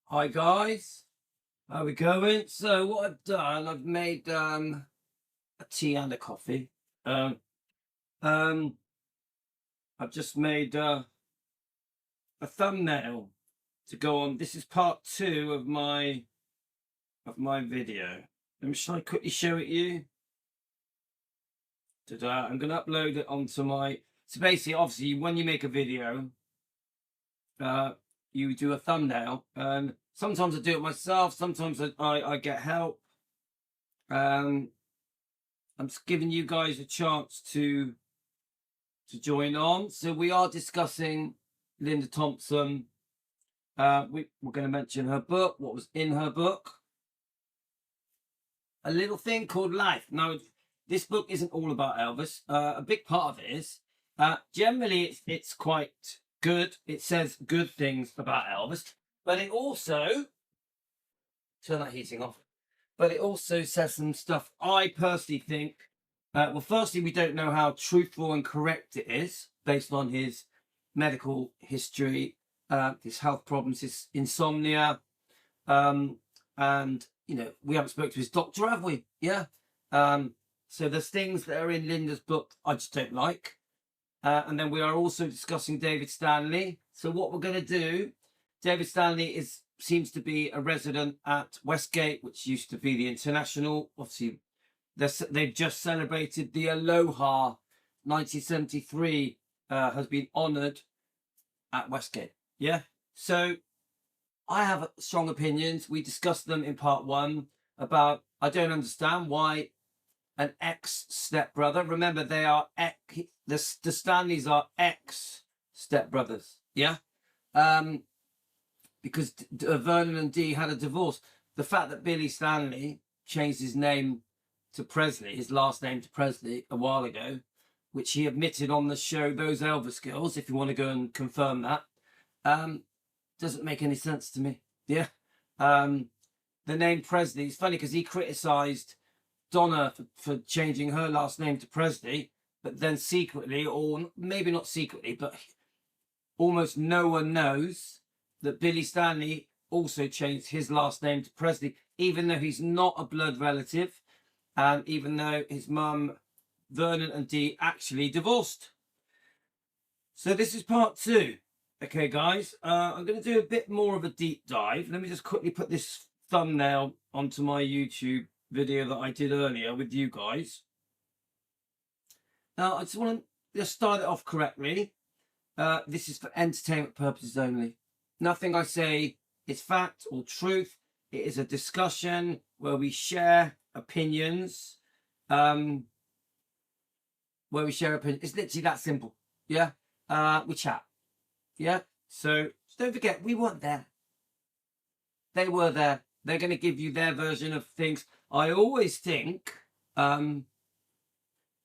Hi guys, how we going? So what I've done, I've made a tea and a coffee. Um, um, I've just made a thumbnail to go on. This is part two of my video. Shall I quickly show it you? Ta-da. I'm gonna upload it onto my. So basically, obviously, when you make a video, you do a thumbnail. Sometimes I do it myself. Sometimes I get help. I'm just giving you guys a chance to join on. So we are discussing Linda Thompson. We're going to mention her book, what was in her book. A little thing called Life. Now, this book isn't all about Elvis. A big part of it is. Generally, it's quite good. It says good things about Elvis, but it also turn that heating off. But it also says some stuff I personally think. Well, firstly, we don't know how truthful and correct it is based on his medical history, his health problems, his insomnia, and we haven't spoken to his doctor, have we? Yeah. So there's things that are in Linda's book I just don't like, and then we are also discussing David Stanley. So what we're going to do, David Stanley seems to be a resident at Westgate, which used to be the International. Obviously, they've just celebrated the Aloha 1973 has been honoured at Westgate. Yeah. So I have strong opinions. We discussed them in part one about I don't understand why an ex-stepbrother. Remember, they are the Stanleys are ex-stepbrothers. Yeah. Because Vernon and Dee had a divorce. The fact that Billy Stanley changed his name to Presley, his last name to Presley, a while ago, which he admitted on the show Those Elvis Girls, if you want to go and confirm that, doesn't make any sense to me. Yeah. The name Presley is funny because he criticised Donna for changing her last name to Presley, but then secretly, or maybe not secretly, but almost no one knows that Billy Stanley also changed his last name to Presley, even though he's not a blood relative, and even though his mum, Vernon and Dee, actually divorced. So this is part two. Okay, guys, I'm going to do a bit more of a deep dive. Let me just quickly put this thumbnail onto my YouTube video that I did earlier with you guys. Now, I just want to just start it off correctly. This is for entertainment purposes only. Nothing I say is fact or truth. It is a discussion where we share opinions. It's literally that simple. Yeah. We chat. Yeah. So don't forget, we weren't there. They were there. They're going to give you their version of things. I always think,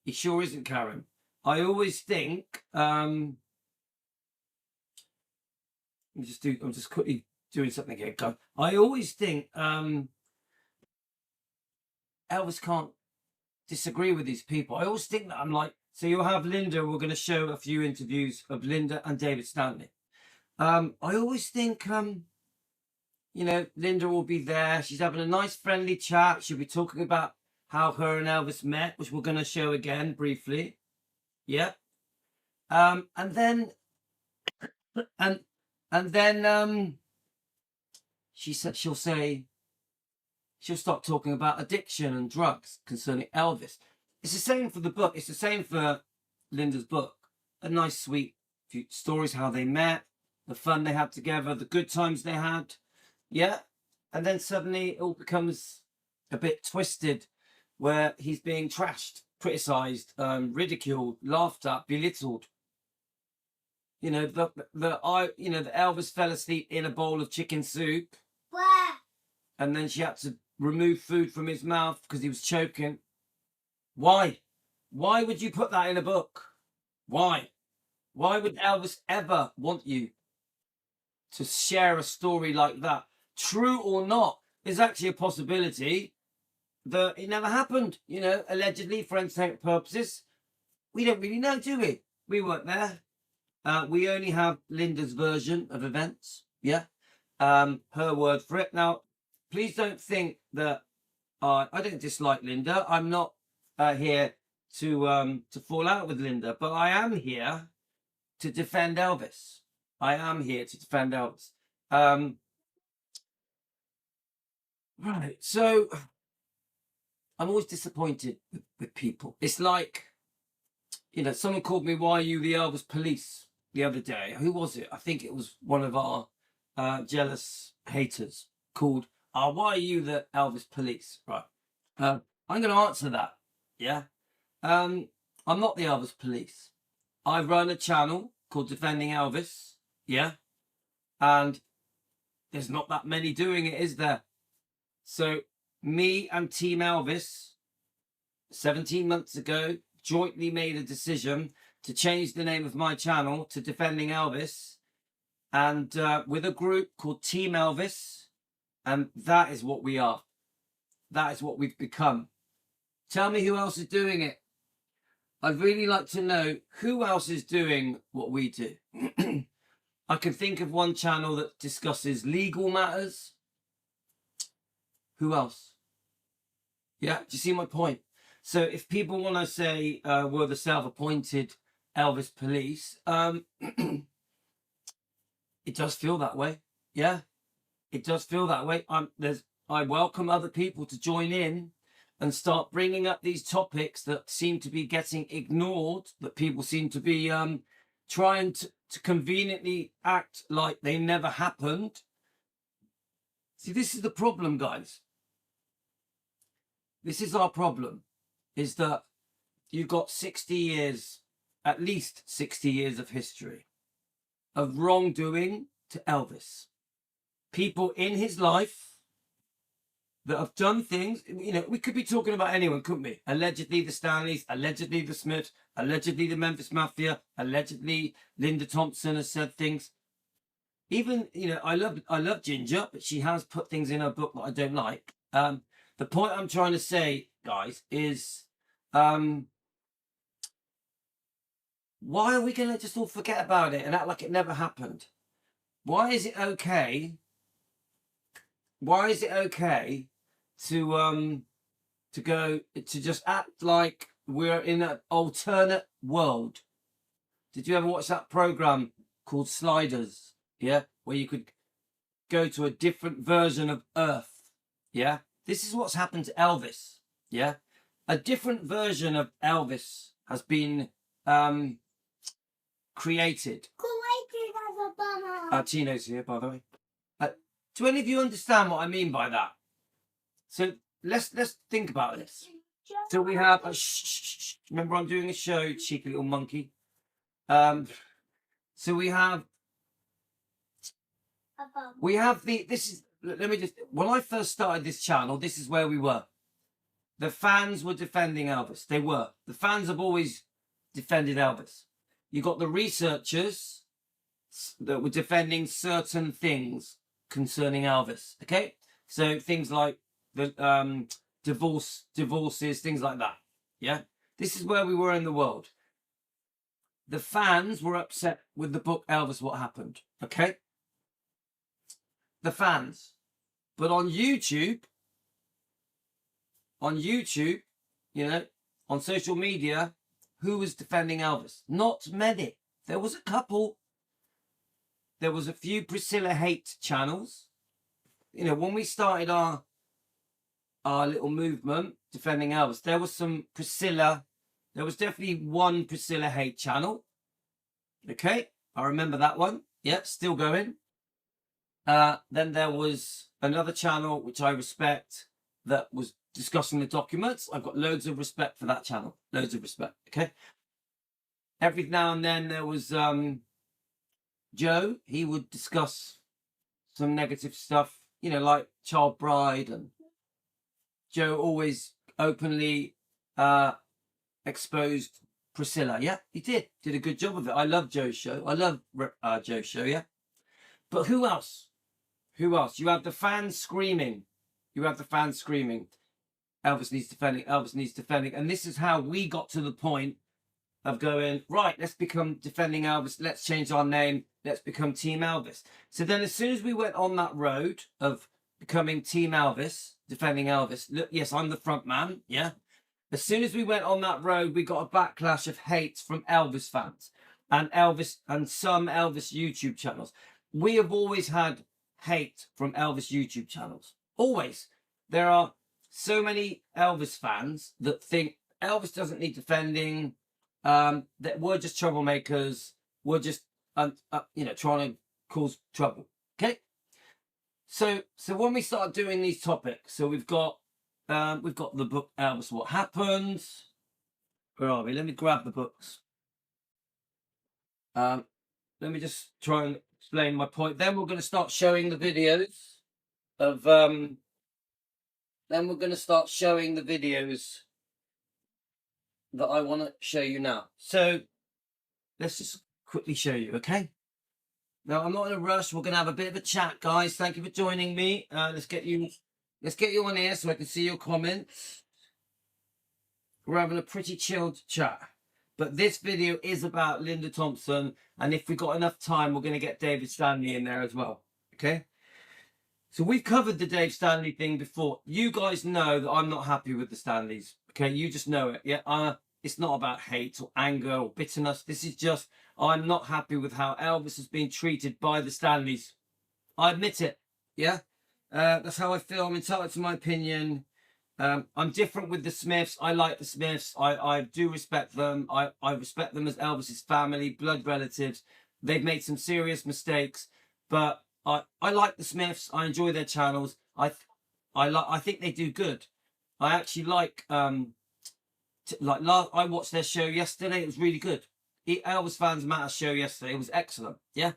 he sure isn't, Karen. I always think, I'm just quickly doing something here. I always think Elvis can't disagree with these people. I always think that I'm like, so you'll have Linda. We're going to show a few interviews of Linda and David Stanley. I always think, Linda will be there. She's having a nice friendly chat. She'll be talking about how her and Elvis met, which we're going to show again briefly. Yeah. And then she'll start talking about addiction and drugs concerning Elvis. It's the same for the book. It's the same for Linda's book. A nice, sweet few stories, how they met, the fun they had together, the good times they had. Yeah. And then suddenly it all becomes a bit twisted where he's being trashed, criticised, ridiculed, laughed at, belittled. The Elvis fell asleep in a bowl of chicken soup. And then she had to remove food from his mouth because he was choking. Why? Why would you put that in a book? Why? Why would Elvis ever want you to share a story like that? True or not, there's actually a possibility that it never happened, allegedly for entertainment purposes. We don't really know, do we? We weren't there. We only have Linda's version of events. Yeah. her word for it. Now, please don't think that I don't dislike Linda. I'm not here to fall out with Linda, but I am here to defend Elvis. I am here to defend Elvis. Right, so I'm always disappointed with people. It's like, you know, someone called me, "Why are you the Elvis police?" the other day. Who was it? I think it was one of our jealous haters called, "Why are you the Elvis police?" Right. I'm going to answer that. Yeah. I'm not the Elvis police. I run a channel called Defending Elvis. Yeah. And there's not that many doing it, is there? So me and Team Elvis, 17 months ago, jointly made a decision to change the name of my channel to Defending Elvis, and with a group called Team Elvis, and that is what we are. That is what we've become. Tell me who else is doing it. I'd really like to know who else is doing what we do. I can think of one channel that discusses legal matters. Who else? Yeah, do you see my point? So if people want to say we're the self-appointed Elvis police, it does feel that way. Yeah, it does feel that way. I welcome other people to join in and start bringing up these topics that seem to be getting ignored, that people seem to be trying to conveniently act like they never happened. See, this is the problem, guys. This is our problem, is that you've got 60 years, at least 60 years of history of wrongdoing to Elvis. People in his life that have done things, you know, we could be talking about anyone, couldn't we? Allegedly the Stanleys, allegedly the Smiths, allegedly the Memphis Mafia, allegedly Linda Thompson has said things. Even, you know, I love Ginger, but she has put things in her book that I don't like. The point I'm trying to say, guys, is why are we going to just all forget about it and act like it never happened? Why is it okay? Why is it okay to go to just act like we're in an alternate world? Did you ever watch that program called Sliders? Yeah, where you could go to a different version of Earth. Yeah. This is what's happened to Elvis, yeah? A different version of Elvis has been created. Tino's here, by the way. Do any of you understand what I mean by that? So let's think about this. So we have a remember, I'm doing a show, cheeky little monkey. So we have let me just, when I first started this channel, this is where we were. The fans were defending Elvis. They were. The fans have always defended Elvis. You got the researchers that were defending certain things concerning Elvis. Okay? So things like the divorces, things like that. Yeah? This is where we were in the world. The fans were upset with the book Elvis, What Happened. Okay? The fans. But on YouTube, you know, on social media, who was defending Elvis? Not many. There was a couple. There was a few Priscilla hate channels. You know, when we started our little movement defending Elvis, there was some Priscilla. There was definitely one Priscilla hate channel. Okay, I remember that one. Yep, still going. Then there was another channel which I respect that was discussing the documents. I've got loads of respect for that channel. Loads of respect. Okay. Every now and then there was Joe. He would discuss some negative stuff, you know, like child bride, and Joe always openly exposed Priscilla. Yeah, he did a good job of it. I love Joe's show. I love Joe's show. Yeah. But who else? Who else? You have the fans screaming. Elvis needs defending. Elvis needs defending. And this is how we got to the point of going, right, let's become defending Elvis. Let's change our name. let's become Team Elvis. So then as soon as we went on that road of becoming Team Elvis, defending Elvis, look, yes, I'm the front man, yeah. As soon as we went on that road, we got a backlash of hate from Elvis fans and some Elvis YouTube channels. We have always had hate from Elvis YouTube channels. Always. There are so many Elvis fans that think Elvis doesn't need defending, that we're just troublemakers, we're just trying to cause trouble. Okay? So when we start doing these topics, so we've got the book Elvis What Happened. Where are we? Let me grab the books. Let me just try and explain my point. Then we're going to start showing the videos of that I want to show you now. So let's just quickly show you, okay? Now I'm not in a rush. We're going to have a bit of a chat, guys. Thank you for joining me. Let's get you on here so I can see your comments. We're having a pretty chilled chat. But this video is about Linda Thompson, and if we've got enough time, we're going to get David Stanley in there as well, okay? So we've covered the Dave Stanley thing before. You guys know that I'm not happy with the Stanleys, okay? You just know it, yeah? It's not about hate or anger or bitterness. This is just, I'm not happy with how Elvis has been treated by the Stanleys. I admit it, yeah? That's how I feel. I'm entitled to my opinion. I'm different with the Smiths. I like the Smiths. I do respect them. I respect them as Elvis's family, blood relatives. They've made some serious mistakes, but I like the Smiths. I enjoy their channels. I think they do good. I actually like I watched their show yesterday. It was really good. Elvis Fans Matter show yesterday. It was excellent. Yeah,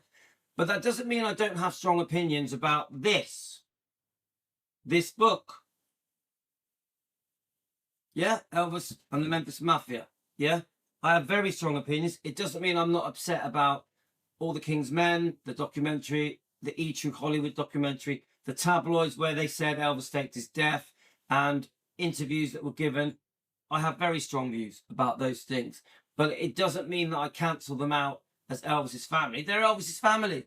but that doesn't mean I don't have strong opinions about this book. Yeah, Elvis and the Memphis Mafia. Yeah, I have very strong opinions. It doesn't mean I'm not upset about All the King's Men, the documentary, the E-True Hollywood documentary, the tabloids where they said Elvis faked his death, and interviews that were given. I have very strong views about those things. But it doesn't mean that I cancel them out as Elvis's family. They're Elvis's family.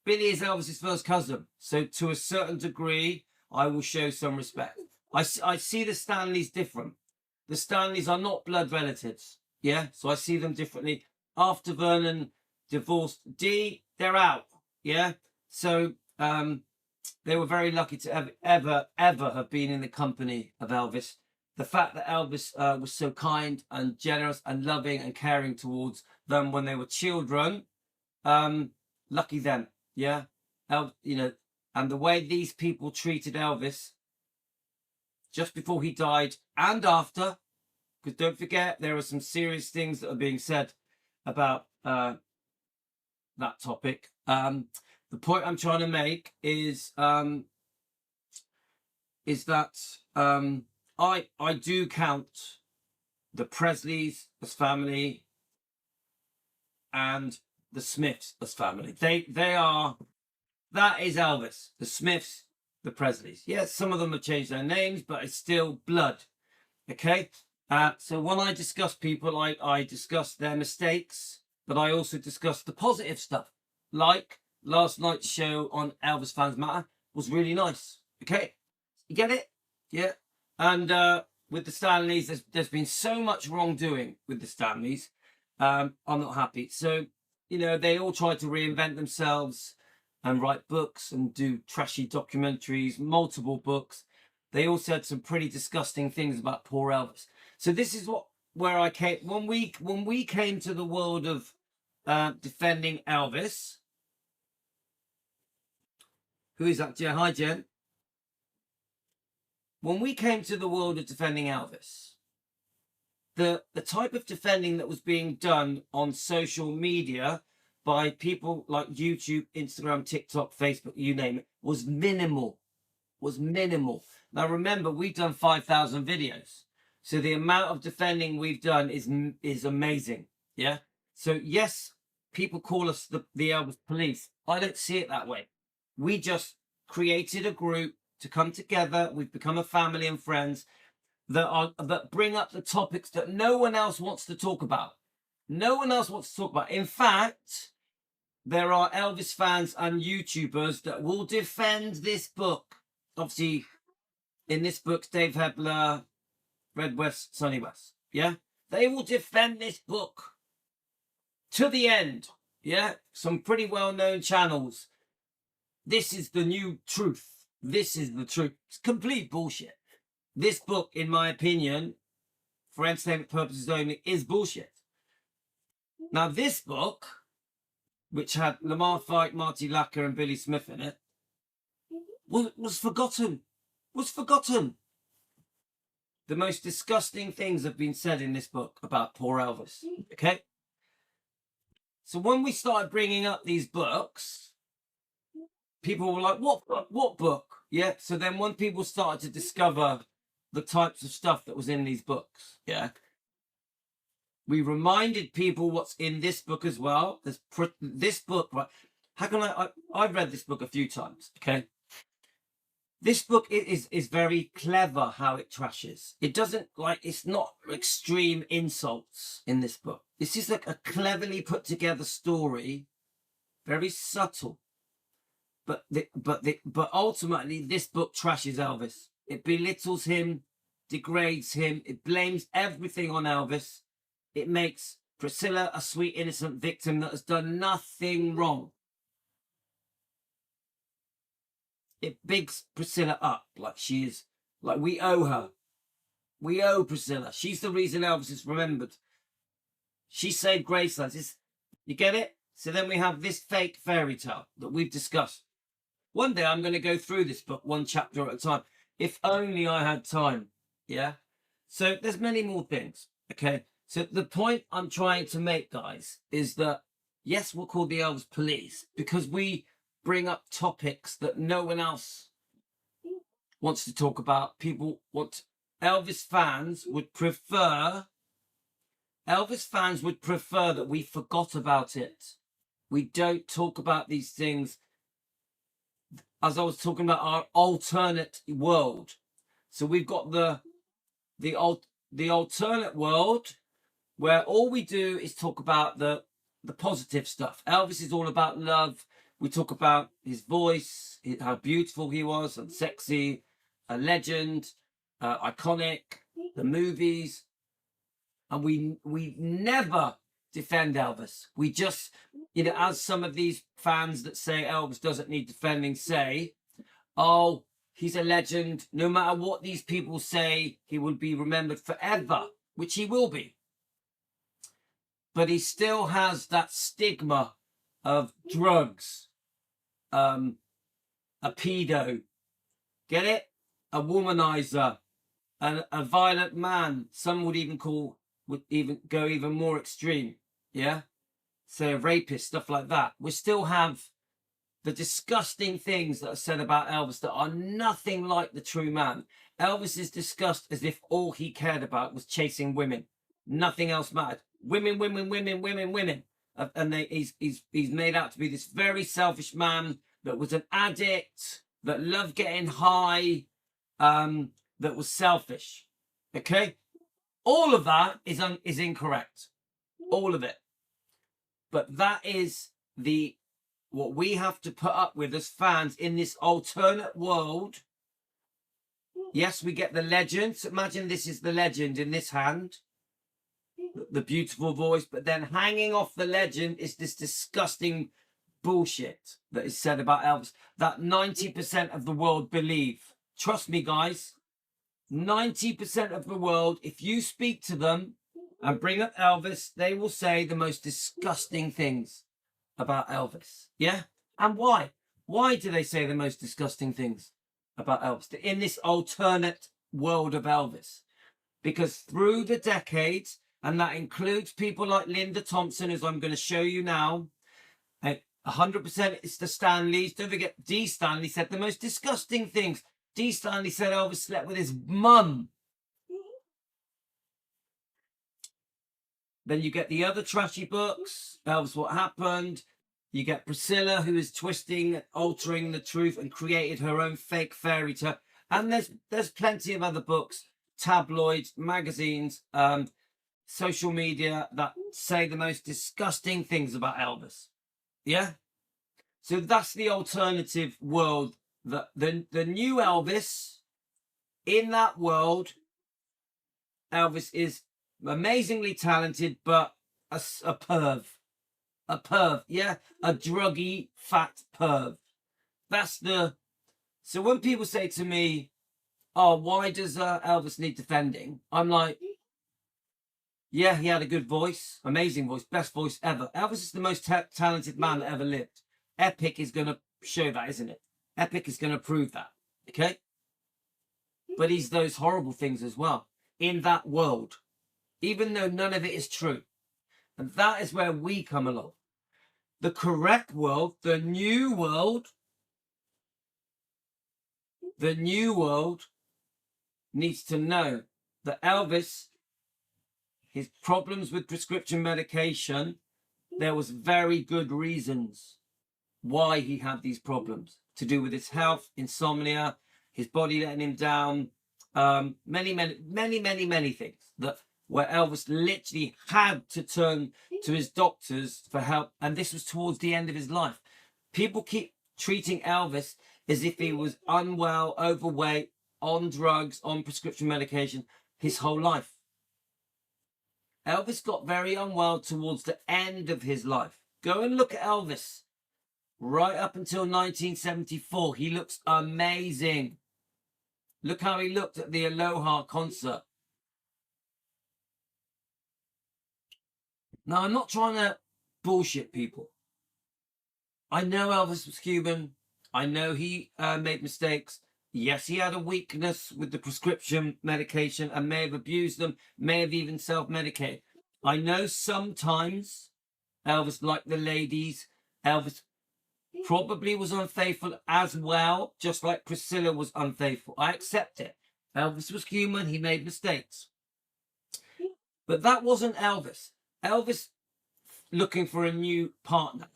Billy is Elvis's first cousin. So to a certain degree, I will show some respect. I see the Stanleys different. The Stanleys are not blood relatives. Yeah, so I see them differently. After Vernon divorced Dee, they're out. Yeah, so they were very lucky to ever have been in the company of Elvis. The fact that Elvis was so kind and generous and loving and caring towards them when they were children, lucky them. Yeah, and the way these people treated Elvis just before he died and after, because don't forget, there are some serious things that are being said about that topic. The point I'm trying to make is that I do count the Presleys as family and the Smiths as family. That is Elvis. The Smiths, the Presleys. Yes, some of them have changed their names, but it's still blood. Okay? So when I discuss people, I discuss their mistakes, but I also discuss the positive stuff. Like last night's show on Elvis Fans Matter was really nice. Okay? You get it? Yeah. And with the Stanleys, there's been so much wrongdoing with the Stanleys. I'm not happy. So, they all try to reinvent themselves and write books and do trashy documentaries, multiple books. They all said some pretty disgusting things about poor Elvis. So this is where I came when we came to the world of defending Elvis. Who is that? Jen? Hi, Jen. When we came to the world of defending Elvis, the type of defending that was being done on social media by people like YouTube, Instagram, TikTok, Facebook, you name it, was minimal. Now remember, we've done 5,000 videos. So the amount of defending we've done is amazing. Yeah. So yes, people call us the Elvis police. I don't see it that way. We just created a group to come together. We've become a family and friends that bring up the topics that no one else wants to talk about. No one else wants to talk about. In fact, there are Elvis fans and YouTubers that will defend this book. Obviously, in this book, Dave Hebler, Red West, Sonny West. Yeah? They will defend this book to the end. Yeah? Some pretty well-known channels. This is the new truth. This is the truth. It's complete bullshit. This book, in my opinion, for entertainment purposes only, is bullshit. Now, this book, which had Lamar Fight, Marty Lacker, and Billy Smith in it, was forgotten. Was forgotten. The most disgusting things have been said in this book about poor Elvis. Okay? So when we started bringing up these books, people were like, what book? What book? Yeah. So then when people started to discover the types of stuff that was in these books, yeah, we reminded people what's in this book as well. This book, right? How can I've read this book a few times, okay? This book is very clever how it trashes. It doesn't it's not extreme insults in this book. This is like a cleverly put together story, very subtle. But ultimately, this book trashes Elvis. It belittles him, degrades him. It blames everything on Elvis. It makes Priscilla a sweet, innocent victim that has done nothing wrong. It bigs Priscilla up like she is, like we owe her. We owe Priscilla. She's the reason Elvis is remembered. She saved Graceland. You get it? So then we have this fake fairy tale that we've discussed. One day I'm going to go through this book one chapter at a time. If only I had time. Yeah? So there's many more things. Okay? So the point I'm trying to make, guys, is that, yes, we're called the Elvis Police because we bring up topics that no one else wants to talk about. People want... Elvis fans would prefer that we forgot about it. We don't talk about these things. As I was talking about our alternate world. So we've got the alternate world where all we do is talk about the positive stuff. Elvis is all about love. We talk about his voice, how beautiful he was and sexy, a legend, iconic, the movies. And we never defend Elvis. We just, as some of these fans that say Elvis doesn't need defending say, oh, he's a legend. No matter what these people say, he will be remembered forever, which he will be. But he still has that stigma of drugs, a pedo, get it? A womanizer, a violent man. Some would even go even more extreme, yeah? Say a rapist, stuff like that. We still have the disgusting things that are said about Elvis that are nothing like the true man. Elvis is discussed as if all he cared about was chasing women. Nothing else mattered. Women. And he's made out to be this very selfish man that was an addict, that loved getting high, that was selfish. Okay? All of that is incorrect. All of it. But that is what we have to put up with as fans in this alternate world. Yes, we get the legend. So imagine this is the legend in this hand. The beautiful voice. But then hanging off the legend is this disgusting bullshit that is said about Elvis. That 90% of the world believe. Trust me, guys. 90% of the world, if you speak to them and bring up Elvis, they will say the most disgusting things about Elvis. Yeah? And why? Why do they say the most disgusting things about Elvis? In this alternate world of Elvis. Because through the decades, and that includes people like Linda Thompson, as I'm going to show you now, 100% it's the Stanleys. Don't forget, D. Stanley said the most disgusting things. D. Stanley said Elvis slept with his mum. Then you get the other trashy books, Elvis What Happened. You get Priscilla, who is twisting, altering the truth and created her own fake fairy tale. And there's plenty of other books, tabloids, magazines, social media that say the most disgusting things about Elvis. Yeah. So that's the alternative world. The new Elvis, in that world, Elvis is amazingly talented, but a perv. A perv, yeah? A druggy, fat perv. That's the... So when people say to me, oh, why does Elvis need defending? I'm like, yeah, he had a good voice, amazing voice, best voice ever. Elvis is the most talented man that ever lived. Epic is going to show that, isn't it? Epic is going to prove that, okay? But he's those horrible things as well in that world, even though none of it is true. And that is where we come along. The correct world, the new world needs to know that Elvis, his problems with prescription medication, there was very good reasons why he had these problems to do with his health, insomnia, his body letting him down, many things that where Elvis literally had to turn to his doctors for help. And this was towards the end of his life. People keep treating Elvis as if he was unwell, overweight, on drugs, on prescription medication his whole life. Elvis got very unwell towards the end of his life. Go and look at Elvis. Right up until 1974, he looks amazing. Look how he looked at the Aloha concert. Now, I'm not trying to bullshit people. I know Elvis was human. I know he made mistakes. Yes, he had a weakness with the prescription medication and may have abused them, may have even self-medicated. I know sometimes Elvis liked the ladies. Elvis probably was unfaithful as well, just like Priscilla was unfaithful. I accept it. Elvis was human. He made mistakes. But that wasn't Elvis. Elvis looking for a new partner,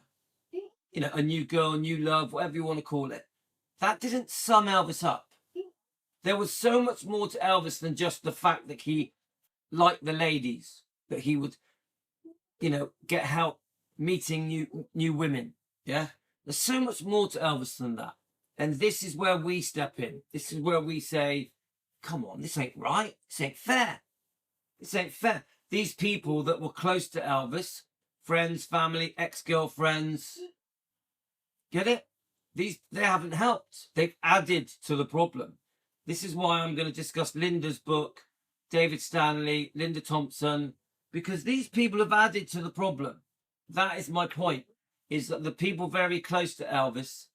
you know, a new girl, new love, whatever you want to call it. That didn't sum Elvis up. There was so much more to Elvis than just the fact that he liked the ladies, that he would, you know, get help meeting new women. Yeah. There's so much more to Elvis than that. And this is where we step in. This is where we say, come on, this ain't right. This ain't fair. This ain't fair. These people that were close to Elvis, friends, family, ex-girlfriends, get it? They haven't helped. They've added to the problem. This is why I'm going to discuss Linda's book, David Stanley, Linda Thompson, because these people have added to the problem. That is my point, is that the people very close to Elvis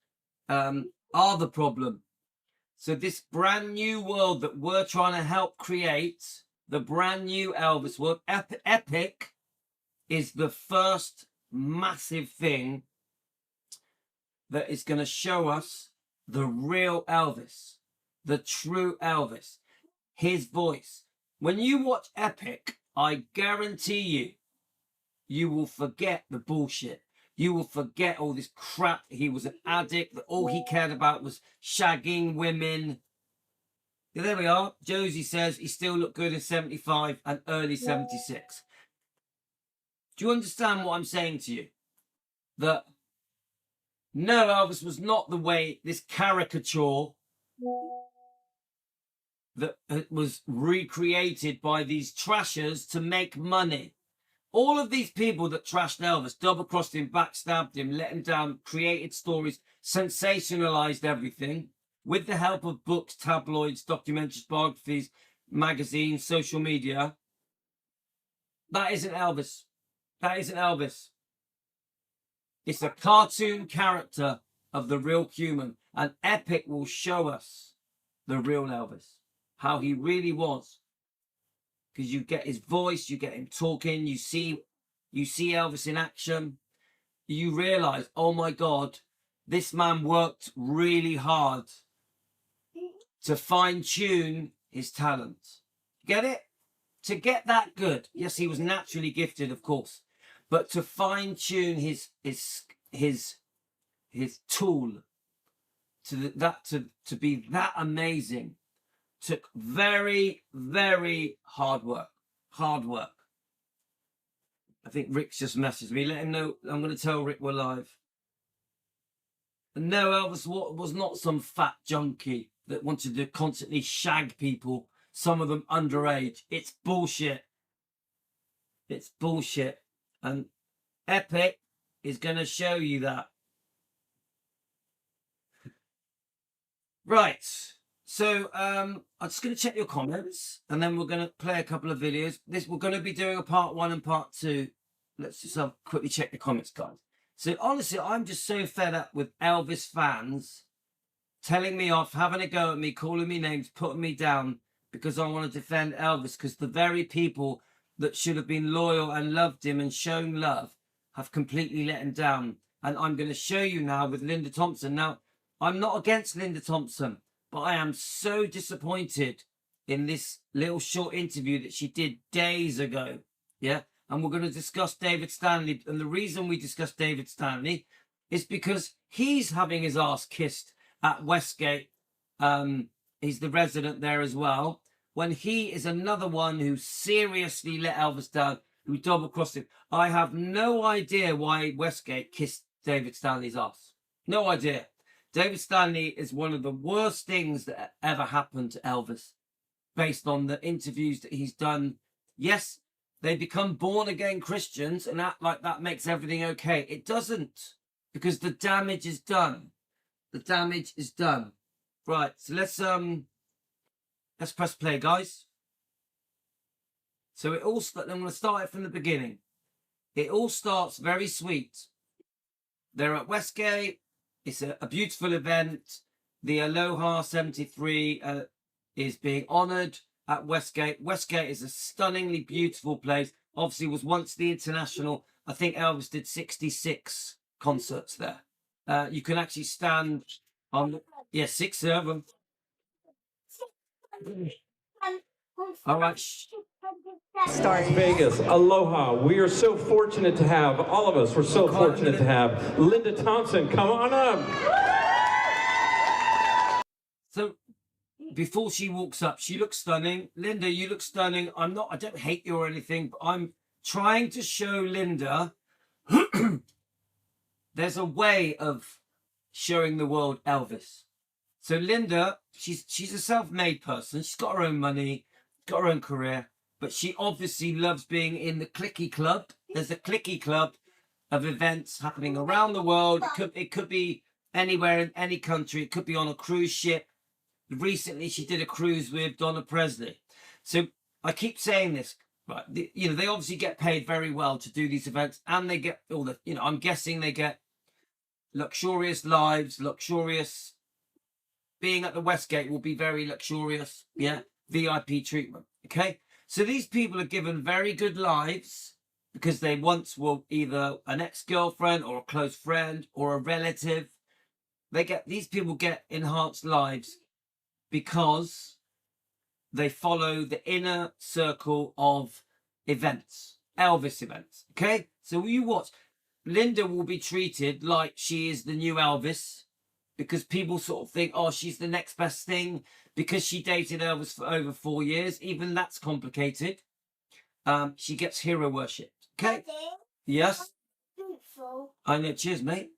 are the problem. So this brand new world that we're trying to help create, the brand new Elvis world, Epic, is the first massive thing that is going to show us the real Elvis, the true Elvis, his voice. When you watch Epic, I guarantee you will forget the bullshit. You will forget all this crap. He was an addict, that all he cared about was shagging women. Yeah, there we are. Josie says he still looked good in 75 and early 76. Do you understand what I'm saying to you? That no, Elvis was not the way, this caricature that was recreated by these trashers to make money. All of these people that trashed Elvis, double-crossed him, backstabbed him, let him down, created stories, sensationalized everything with the help of books, tabloids, documentaries, biographies, magazines, social media. That isn't Elvis. That isn't Elvis. It's a cartoon character of the real human. And Epic will show us the real Elvis, how he really was. Because you get his voice, you get him talking, you see Elvis in action. You realize, oh my God, this man worked really hard to fine-tune his talent. Get it? To get that good. Yes, he was naturally gifted, of course. But to fine-tune his tool to be that amazing took very, very hard work. Hard work. I think Rick's just messaged me. Let him know. I'm going to tell Rick we're live. And no, Elvis was not some fat junkie that wanted to constantly shag people, some of them underage. It's bullshit. It's bullshit. And Epic is going to show you that. Right. So I'm just going to check your comments, and then we're going to play a couple of videos. We're going to be doing a part 1 and part 2. Let's just quickly check the comments, guys. So honestly, I'm just so fed up with Elvis fans telling me off, having a go at me, calling me names, putting me down because I want to defend Elvis, because the very people that should have been loyal and loved him and shown love have completely let him down. And I'm going to show you now with Linda Thompson. Now, I'm not against Linda Thompson, but I am so disappointed in this little short interview that she did days ago. Yeah. And we're going to discuss David Stanley. And the reason we discuss David Stanley is because he's having his ass kissed at Westgate. He's the resident there as well. When he is another one who seriously let Elvis down, who double-crossed him. I have no idea why Westgate kissed David Stanley's ass. No idea. David Stanley is one of the worst things that ever happened to Elvis, based on the interviews that he's done. Yes, they become born-again Christians and act like that makes everything okay. It doesn't, because the damage is done. The damage is done. Right, so let's press play, guys. So it all I'm going to start it from the beginning. It all starts very sweet. They're at Westgate. It's a beautiful event. The Aloha 73 is being honoured at Westgate. Westgate is a stunningly beautiful place. Obviously, was once the International. I think Elvis did 66 concerts there. You can actually stand on, 6 of them. All right. Las Vegas, aloha. We are so fortunate to have, all of us, we're so fortunate to have Linda Thompson. Come on up. So before she walks up, she looks stunning. Linda, you look stunning. I don't hate you or anything, but I'm trying to show Linda there's a way of showing the world Elvis. So Linda, she's a self-made person. She's got her own money, got her own career, but she obviously loves being in the clicky club. There's a clicky club of events happening around the world. It could be anywhere in any country. It could be on a cruise ship. Recently, she did a cruise with Donna Presley. So I keep saying this, right? They obviously get paid very well to do these events, and they get all the, I'm guessing they get luxurious lives, luxurious. Being at the Westgate will be very luxurious, yeah? VIP treatment, okay? So these people are given very good lives because they once were either an ex-girlfriend or a close friend or a relative. These people get enhanced lives because they follow the inner circle of events, Elvis events, okay? So you watch, Linda will be treated like she is the new Elvis, because people sort of think, oh, she's the next best thing because she dated Elvis for over 4 years. Even that's complicated. She gets hero worshipped. Okay? Daddy, Yes? beautiful. I know. Cheers, mate.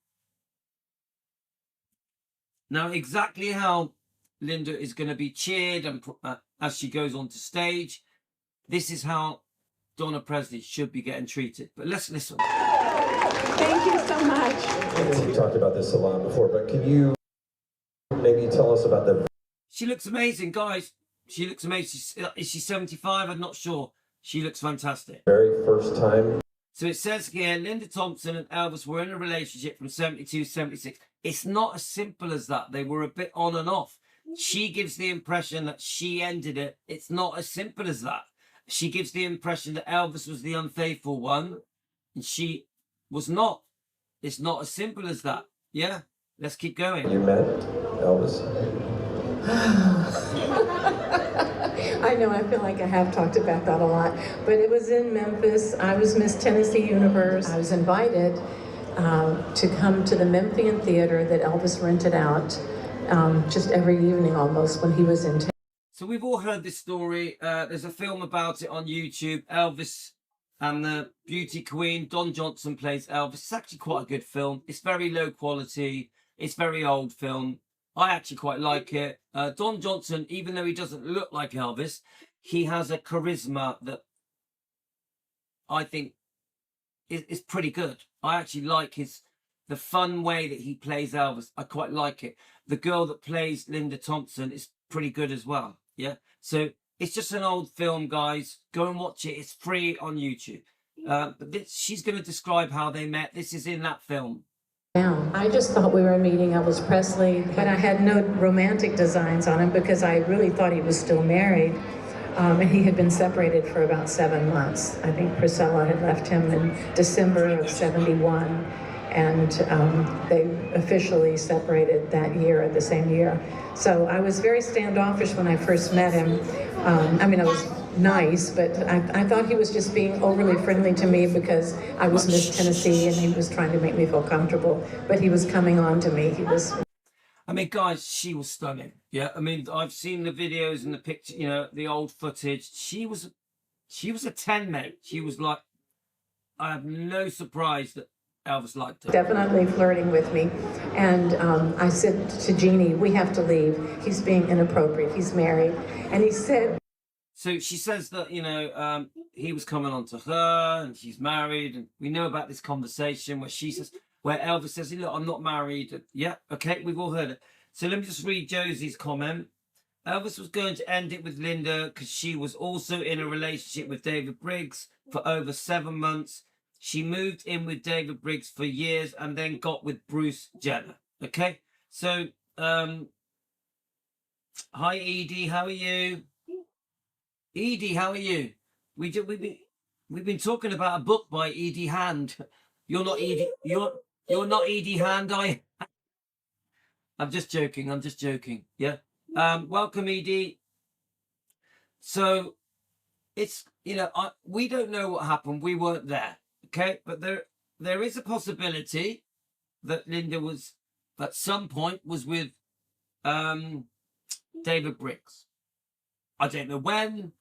Now, exactly how Linda is going to be cheered and as she goes onto stage, this is how Donna Presley should be getting treated. But let's listen. Thank you so much. We talked about this a lot before, but can you maybe tell us about the... She looks amazing, guys. She looks amazing. Is she 75? I'm not sure. She looks fantastic. very first time? So it says here, Linda Thompson and Elvis were in a relationship from 72 to 76. It's not as simple as that. They were a bit on and off. She gives the impression that she ended it. It's not as simple as that. She gives the impression that Elvis was the unfaithful one, and she was not. It's not as simple as that. Yeah? Let's keep going. You met Elvis? I know, I feel like I have talked about that a lot, but it was in Memphis. I was Miss Tennessee Universe. I was invited to come to the Memphian Theater that Elvis rented out just every evening almost when he was in town. So we've all heard this story. There's a film about it on YouTube. Elvis and the beauty queen, Don Johnson plays Elvis. It's actually quite a good film. It's very low quality. It's very old film. I actually quite like it. Don Johnson, even though he doesn't look like Elvis, he has a charisma that I think is pretty good. I actually like the fun way that he plays Elvis. I quite like it. The girl that plays Linda Thompson is pretty good as well. Yeah. So it's just an old film, guys. Go and watch it. It's free on YouTube. But she's going to describe how they met. This is in that film. I just thought we were meeting Elvis Presley, but I had no romantic designs on him because I really thought he was still married. And he had been separated for about 7 months. I think Priscilla had left him in December of '71, and they officially separated that year, the same year. So I was very standoffish when I first met him. I mean, I was nice, but I thought he was just being overly friendly to me because I was Miss Tennessee and he was trying to make me feel comfortable, but he was coming on to me. He was... I mean, guys, she was stunning. Yeah, I mean, I've seen the videos and the picture, you know, the old footage. She was a 10, mate. She was like, I have no surprise that Elvis liked her. Definitely flirting with me. And I said to Jeannie, we have to leave. He's being inappropriate. He's married. And he said... So she says that, you know, he was coming on to her and she's married. And we know about this conversation where she says... where Elvis says, look, I'm not married. Yeah, okay, we've all heard it. So let me just read Josie's comment. Elvis was going to end it with Linda because she was also in a relationship with David Briggs for over 7 months. She moved in with David Briggs for years and then got with Bruce Jenner. Okay, so, hi, Edie, how are you? Edie, how are you? We've been talking about a book by Edie Hand. You're not Edie, you're not Edie Hand, I'm just joking. I'm just joking. Yeah. Welcome, Edie. So it's, you know, we don't know what happened. We weren't there. Okay. But there is a possibility that Linda was at some point was with David Briggs. I don't know when.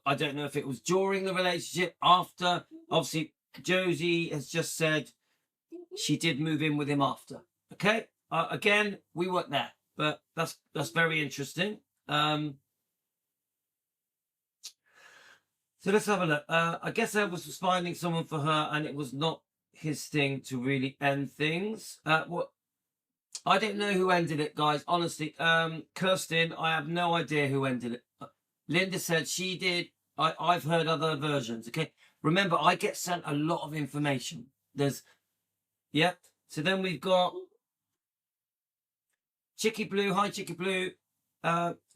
I don't know if it was during the relationship, after. Obviously, Josie has just said she did move in with him after. Okay. Again, we weren't there, but that's very interesting. So let's have a look. I guess Elvis was finding someone for her, and it was not his thing to really end things. What? I don't know who ended it, guys. Honestly, Kirsten, I have no idea who ended it. Linda said she did. I've heard other versions. Okay. Remember, I get sent a lot of information. Yeah. So then we've got Chicky Blue. Hi, Chicky Blue.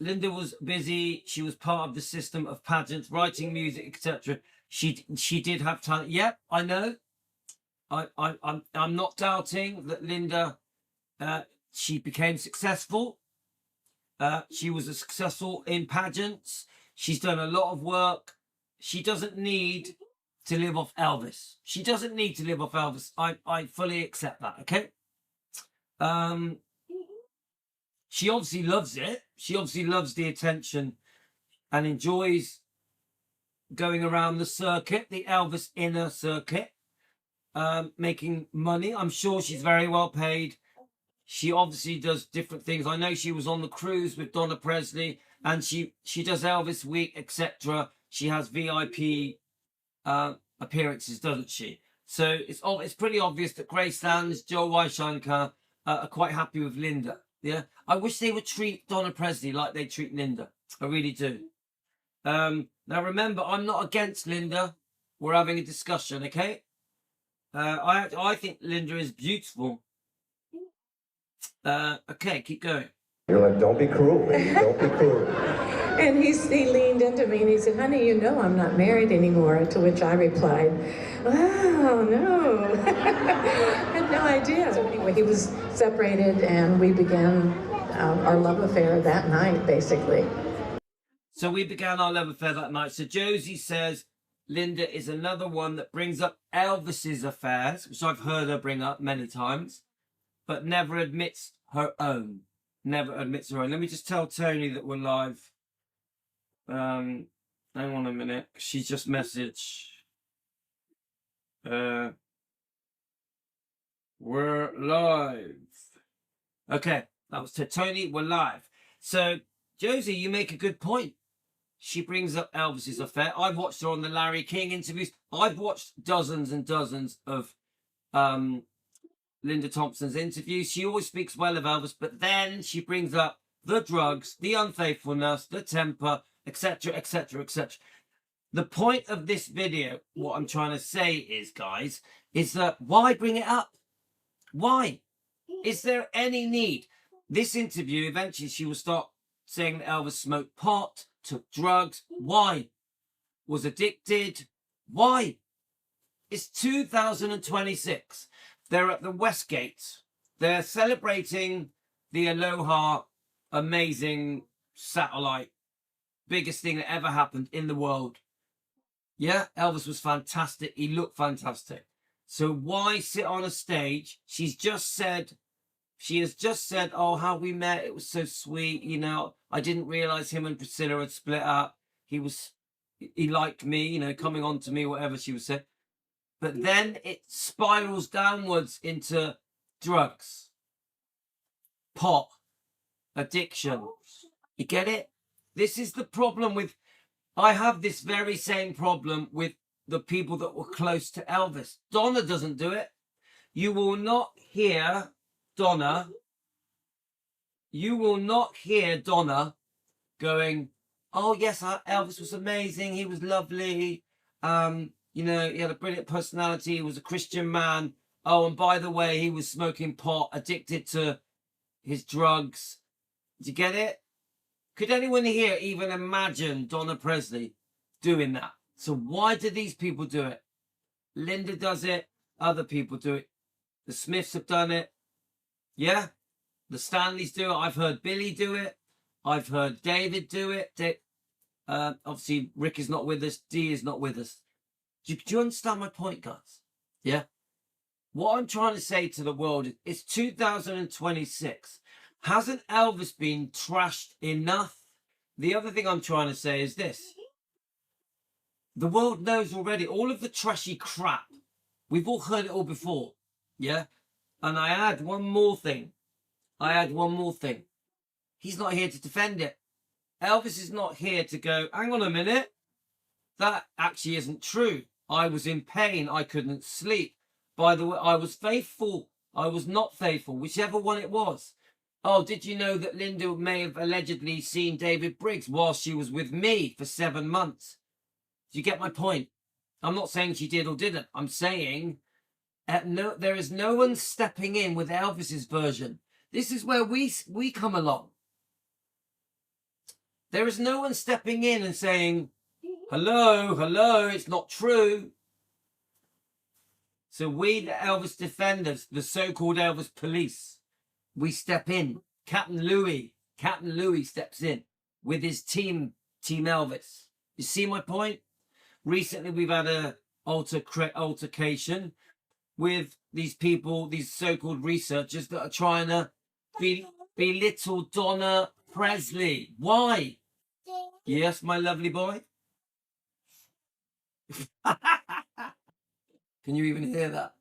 Linda was busy. She was part of the system of pageants, writing music, etc. She did have talent. Yep, I know. I'm not doubting that Linda. She became successful. She was successful in pageants. She's done a lot of work. She doesn't need to live off Elvis. She doesn't need to live off Elvis. I fully accept that. Okay. She obviously loves it. She obviously loves the attention and enjoys going around the circuit, the Elvis inner circuit, making money. I'm sure she's very well paid. She obviously does different things. I know she was on the cruise with Donna Presley, and she does Elvis Week, etc. She has VIP appearances, doesn't she? So it's pretty obvious that Grace Sands, Joe Shankar are quite happy with Linda. Yeah, I wish they would treat Donna Presley like they treat Linda. I really do. Now remember, I'm not against Linda. We're having a discussion, okay? I think Linda is beautiful. Okay, keep going. You're like, don't be cruel, baby. Don't be cruel. And he leaned into me and he said, honey, you know I'm not married anymore. To which I replied, wow, no. I had no idea. So anyway, he was separated and we began our love affair that night, basically. So we began our love affair that night. So Josie says Linda is another one that brings up Elvis's affairs, which I've heard her bring up many times, but never admits her own. Never admits her own. Let me just tell Tony that we're live. Hang on a minute. She just messaged. We're live. Okay, that was to Tony. We're live. So, Josie, you make a good point. She brings up Elvis's affair. I've watched her on the Larry King interviews. I've watched dozens and dozens of Linda Thompson's interviews. She always speaks well of Elvis, but then she brings up the drugs, the unfaithfulness, the temper, etc., etc., etc. The point of this video, what I'm trying to say is, guys, is that why bring it up? Why? Is there any need? This interview, eventually she will start saying that Elvis smoked pot, took drugs. Why? Was addicted. Why? It's 2026. They're at the Westgate. They're celebrating the Aloha amazing satellite. Biggest thing that ever happened in the world. Yeah, Elvis was fantastic. He looked fantastic. So why sit on a stage? She has just said, oh, how we met. It was so sweet. You know, I didn't realize him and Priscilla had split up. He liked me, you know, coming on to me, whatever she was saying. But then it spirals downwards into drugs, pot, addiction. You get it? This is the problem with, I have this very same problem with the people that were close to Elvis. Donna doesn't do it. You will not hear Donna going, oh yes, Elvis was amazing. He was lovely. You know, he had a brilliant personality. He was a Christian man. Oh, and by the way, he was smoking pot, addicted to his drugs. Do you get it? Could anyone here even imagine Donna Presley doing that? So why do these people do it? Linda does it. Other people do it. The Smiths have done it. Yeah? The Stanleys do it. I've heard Billy do it. I've heard David do it. Obviously, Rick is not with us. Dee is not with us. Do you understand my point, guys? Yeah? What I'm trying to say to the world is it's 2026. Hasn't Elvis been trashed enough? The other thing I'm trying to say is this. The world knows already all of the trashy crap. We've all heard it all before. Yeah? And I add one more thing. He's not here to defend it. Elvis is not here to go, hang on a minute. That actually isn't true. I was in pain. I couldn't sleep. By the way, I was faithful. I was not faithful, whichever one it was. Oh, did you know that Linda may have allegedly seen David Briggs while she was with me for 7 months? Do you get my point? I'm not saying she did or didn't. I'm saying there is no one stepping in with Elvis's version. This is where we come along. There is no one stepping in and saying, hello, it's not true. So we, the Elvis defenders, the so-called Elvis police, we step in. Captain Louis steps in with his team Elvis. You see my point? Recently, we've had a altercation with these people, these so-called researchers that are trying to belittle Donna Presley. Why? Yes, my lovely boy. Can you even hear that?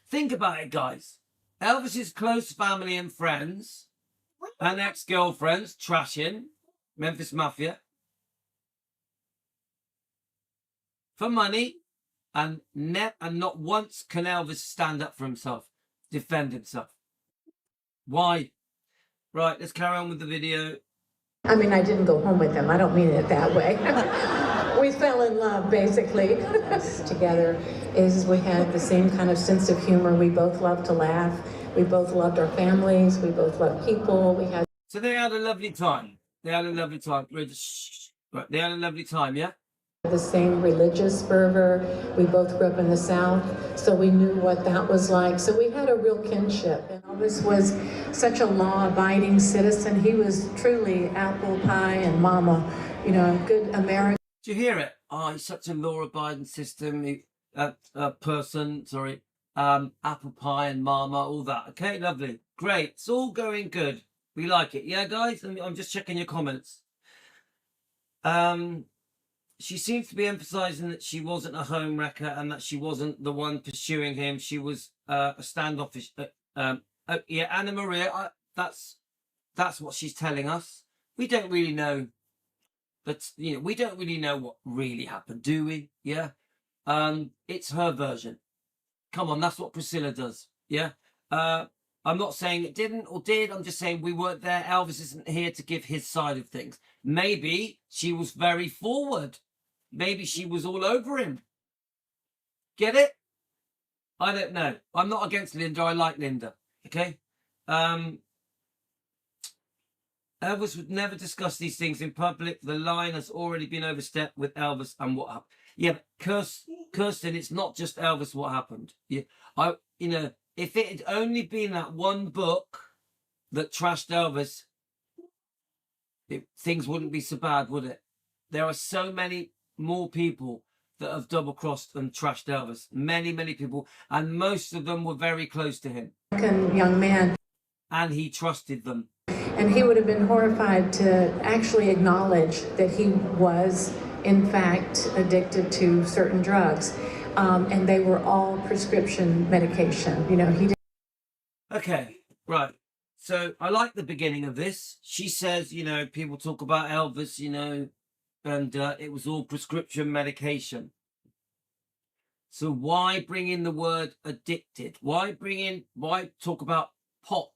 Think about it, guys. Elvis's close family and friends and ex-girlfriends trashing Memphis Mafia for money, and not once can Elvis stand up for himself, defend himself. Why? Right, let's carry on with the video. I mean, I didn't go home with him. I don't mean it that way. We fell in love, basically. Together is we had the same kind of sense of humor. We both loved to laugh. We both loved our families. We both loved people. So they had a lovely time. They had a lovely time. Right, they had a lovely time, yeah? The same religious fervor. We both grew up in the South, so we knew what that was like. So we had a real kinship. And Elvis was such a law-abiding citizen. He was truly apple pie and mama, you know, a good American. Do you hear it? Oh, he's such a law-abiding person. Sorry, apple pie and mama, all that. Okay, lovely, great. It's all going good. We like it, yeah, guys. I'm just checking your comments. She seems to be emphasizing that she wasn't a home wrecker and that she wasn't the one pursuing him. She was a standoffish. Yeah, Anna Maria, that's what she's telling us. We don't really know. But we don't really know what really happened, do we? Yeah. It's her version. Come on, that's what Priscilla does. Yeah. I'm not saying it didn't or did. I'm just saying we weren't there. Elvis isn't here to give his side of things. Maybe she was very forward. Maybe she was all over him. Get it? I don't know. I'm not against Linda. I like Linda. Okay. Elvis would never discuss these things in public. The line has already been overstepped with Elvis and what happened. Yeah, Kirsten, it's not just Elvis what happened. Yeah, if it had only been that one book that trashed Elvis, things wouldn't be so bad, would it? There are so many more people that have double-crossed and trashed Elvis. Many, many people. And most of them were very close to him. Young man. And he trusted them. And he would have been horrified to actually acknowledge that he was, in fact, addicted to certain drugs. And they were all prescription medication. He didn't. Okay, right. So I like the beginning of this. She says, people talk about Elvis, and it was all prescription medication. So why bring in the word addicted? Why talk about pot?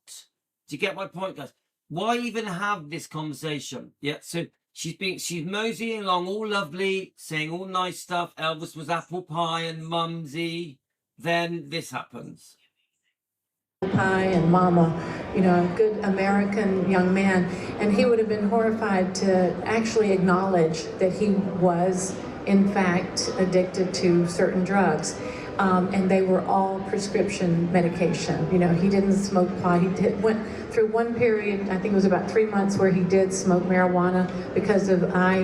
Do you get my point, guys? Why even have this conversation? Yeah, so she's moseying along all lovely, saying all nice stuff. Elvis was apple pie and mumsy. Then this happens. Pie and mama, a good American young man. And he would have been horrified to actually acknowledge that he was, in fact, addicted to certain drugs. And they were all prescription medication. He didn't smoke pot. He went through one period, I think it was about 3 months, where he did smoke marijuana because of eye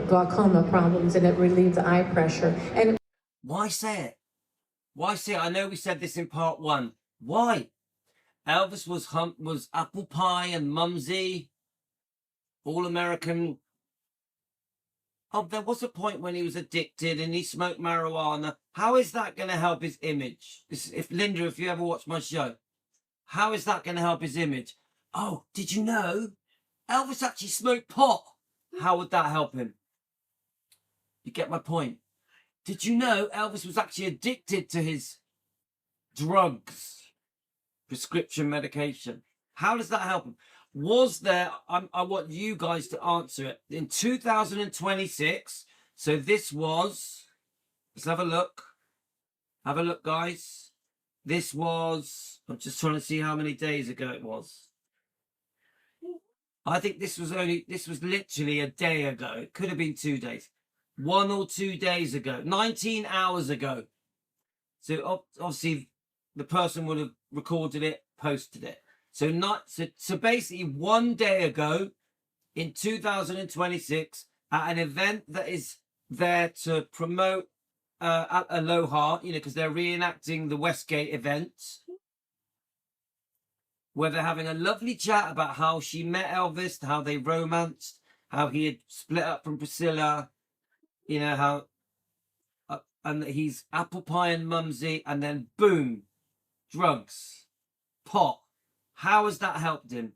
glaucoma problems, and it relieved the eye pressure. And why say it? Why say it? I know we said this in part 1. Why? Elvis was apple pie and mumsy, all American. Oh, there was a point when he was addicted and he smoked marijuana. How is that going to help his image? Linda, if you ever watch my show, how is that going to help his image? Oh, did you know Elvis actually smoked pot? How would that help him? You get my point? Did you know Elvis was actually addicted to his drugs, prescription medication? How does that help him? Was there, I want you guys to answer it, in 2026, so this was, let's have a look. Have a look, guys. This was, I'm just trying to see how many days ago it was. I think this was literally a day ago. It could have been 2 days. 1 or 2 days ago. 19 hours ago. So obviously the person would have recorded it, posted it. So basically 1 day ago in 2026 at an event that is there to promote Aloha, because they're reenacting the Westgate event, where they're having a lovely chat about how she met Elvis, how they romanced, how he had split up from Priscilla, how and that he's apple pie and mumsy, and then boom, drugs, pot. How has that helped him?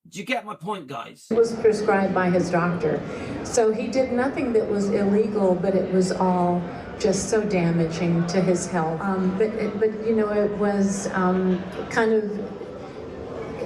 Do you get my point, guys? It was prescribed by his doctor. So he did nothing that was illegal, but it was all just so damaging to his health. But it was kind of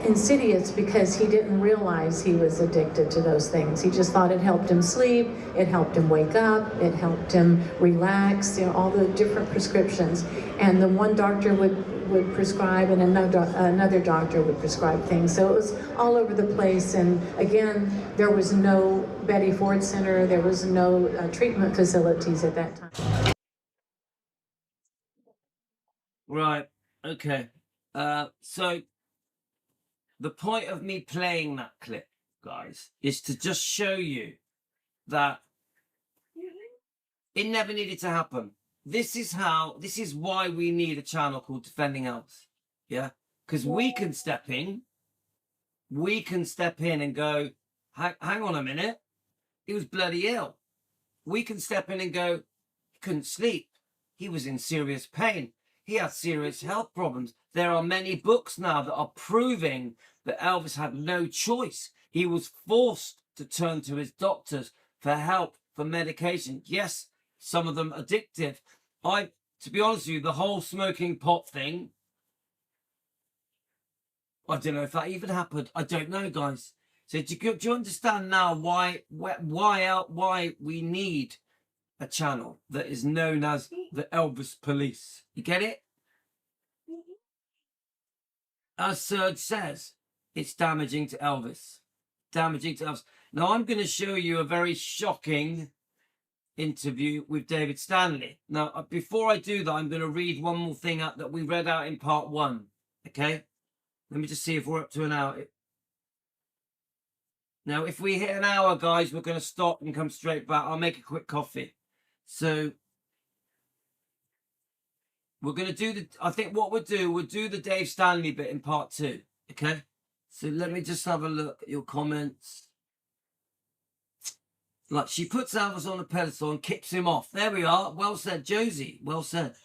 insidious because he didn't realize he was addicted to those things. He just thought it helped him sleep, it helped him wake up, it helped him relax, all the different prescriptions. And the one doctor would prescribe and another doctor would prescribe things. So it was all over the place. And again, there was no Betty Ford Center, there was no treatment facilities at that time. Right, okay. So the point of me playing that clip, guys, is to just show you that it never needed to happen. This is why we need a channel called Defending Elvis. Yeah? Because we can step in and go, hang on a minute, he was bloody ill. We can step in and go, he couldn't sleep. He was in serious pain. He had serious health problems. There are many books now that are proving that Elvis had no choice. He was forced to turn to his doctors for help, for medication. Yes, some of them addictive. To be honest with you, the whole smoking pot thing, I don't know if that even happened. I don't know, guys. So do you understand now why we need a channel that is known as the Elvis Police? You get it? As Serge says, it's damaging to Elvis. Damaging to Elvis. Now, I'm going to show you a very shocking interview with David Stanley. Now, before I do that, I'm going to read one more thing out that we read out in part 1. Okay? Let me just see if we're up to an hour. Now, if we hit an hour, guys, we're going to stop and come straight back. I'll make a quick coffee. So, we're going to do I think what we'll do the Dave Stanley bit in part 2. Okay? So, let me just have a look at your comments. Like, she puts Elvis on a pedestal and kicks him off. There we are. Well said, Josie. Well said.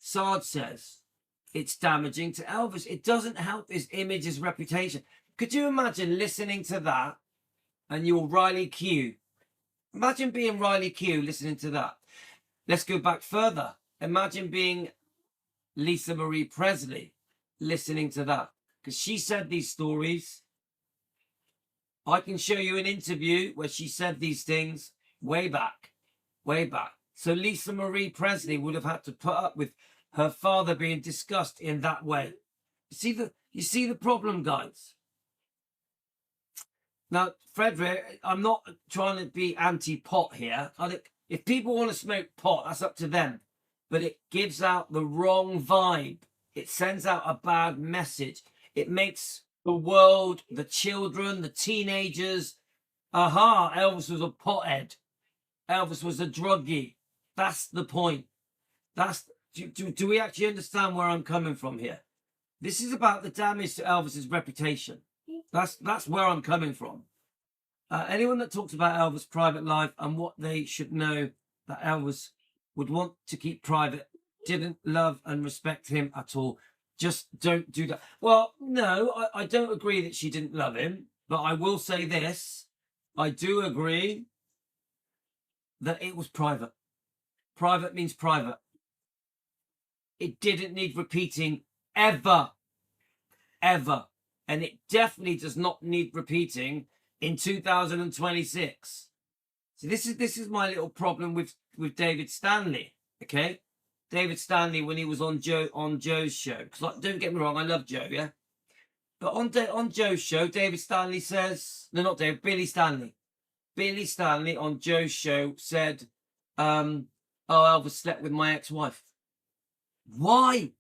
Sarge says, it's damaging to Elvis. It doesn't help his image, his reputation. Could you imagine listening to that and you're Riley Q? Imagine being Riley Q listening to that. Let's go back further. Imagine being Lisa Marie Presley listening to that. Because she said these stories. I can show you an interview where she said these things way back. Way back. So Lisa Marie Presley would have had to put up with her father being discussed in that way. You see the problem, guys? Now, Frederick, I'm not trying to be anti-pot here. I think if people want to smoke pot, that's up to them. But it gives out the wrong vibe. It sends out a bad message. It makes the world, the children, the teenagers, aha, Elvis was a pothead. Elvis was a druggie. That's the point. Do we actually understand where I'm coming from here? This is about the damage to Elvis's reputation. That's where I'm coming from. Anyone that talks about Elvis' private life and what they should know that Elvis would want to keep private didn't love and respect him at all. Just don't do that. Well, no, I don't agree that she didn't love him, but I will say this. I do agree that it was private. Private means private. It didn't need repeating ever. Ever. And it definitely does not need repeating in 2026. So this is my little problem with David Stanley. Okay? David Stanley when he was on Joe's show. Because don't get me wrong, I love Joe, yeah? But on Joe's show, David Stanley says, no, not David, Billy Stanley. Billy Stanley on Joe's show said, oh, Elvis slept with my ex-wife. Why?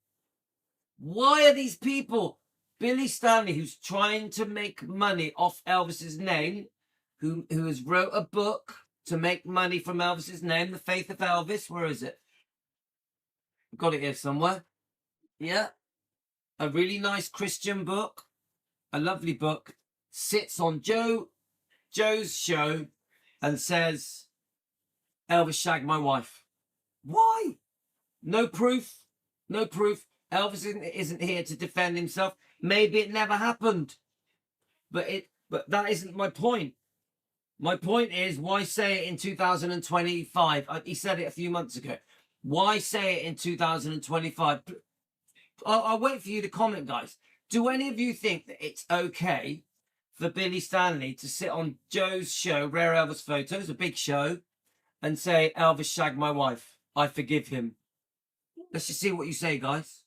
Why are these people? Billy Stanley, who's trying to make money off Elvis's name, who has wrote a book to make money from Elvis's name, The Faith of Elvis. Where is it? I've got it here somewhere. Yeah. A really nice Christian book. A lovely book. Sits on Joe's show and says, Elvis shagged my wife. Why? No proof. No proof. Elvis isn't here to defend himself. Maybe it never happened. But that isn't my point. My point is, why say it in 2025? He said it a few months ago. Why say it in 2025? I'll wait for you to comment, guys. Do any of you think that it's okay for Billy Stanley to sit on Joe's show, Rare Elvis Photos, a big show, and say, Elvis shagged my wife. I forgive him. Let's just see what you say, guys.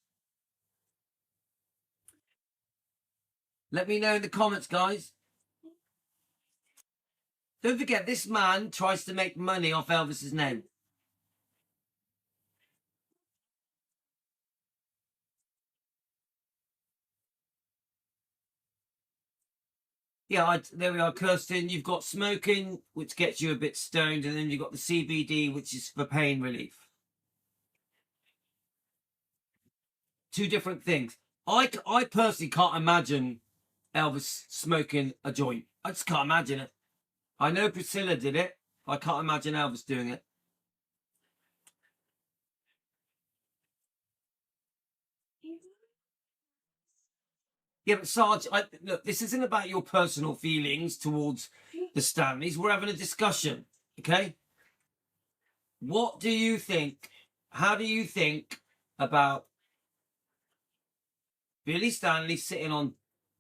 Let me know in the comments, guys. Don't forget, this man tries to make money off Elvis's name. Yeah, there we are, Kirsten. You've got smoking, which gets you a bit stoned, and then you've got the CBD, which is for pain relief. Two different things. I personally can't imagine Elvis smoking a joint. I just can't imagine it. I know Priscilla did it. I can't imagine Elvis doing it. Yeah, but Sarge, look, this isn't about your personal feelings towards the Stanleys. We're having a discussion, okay? What do you think? How do you think about Billy Stanley sitting on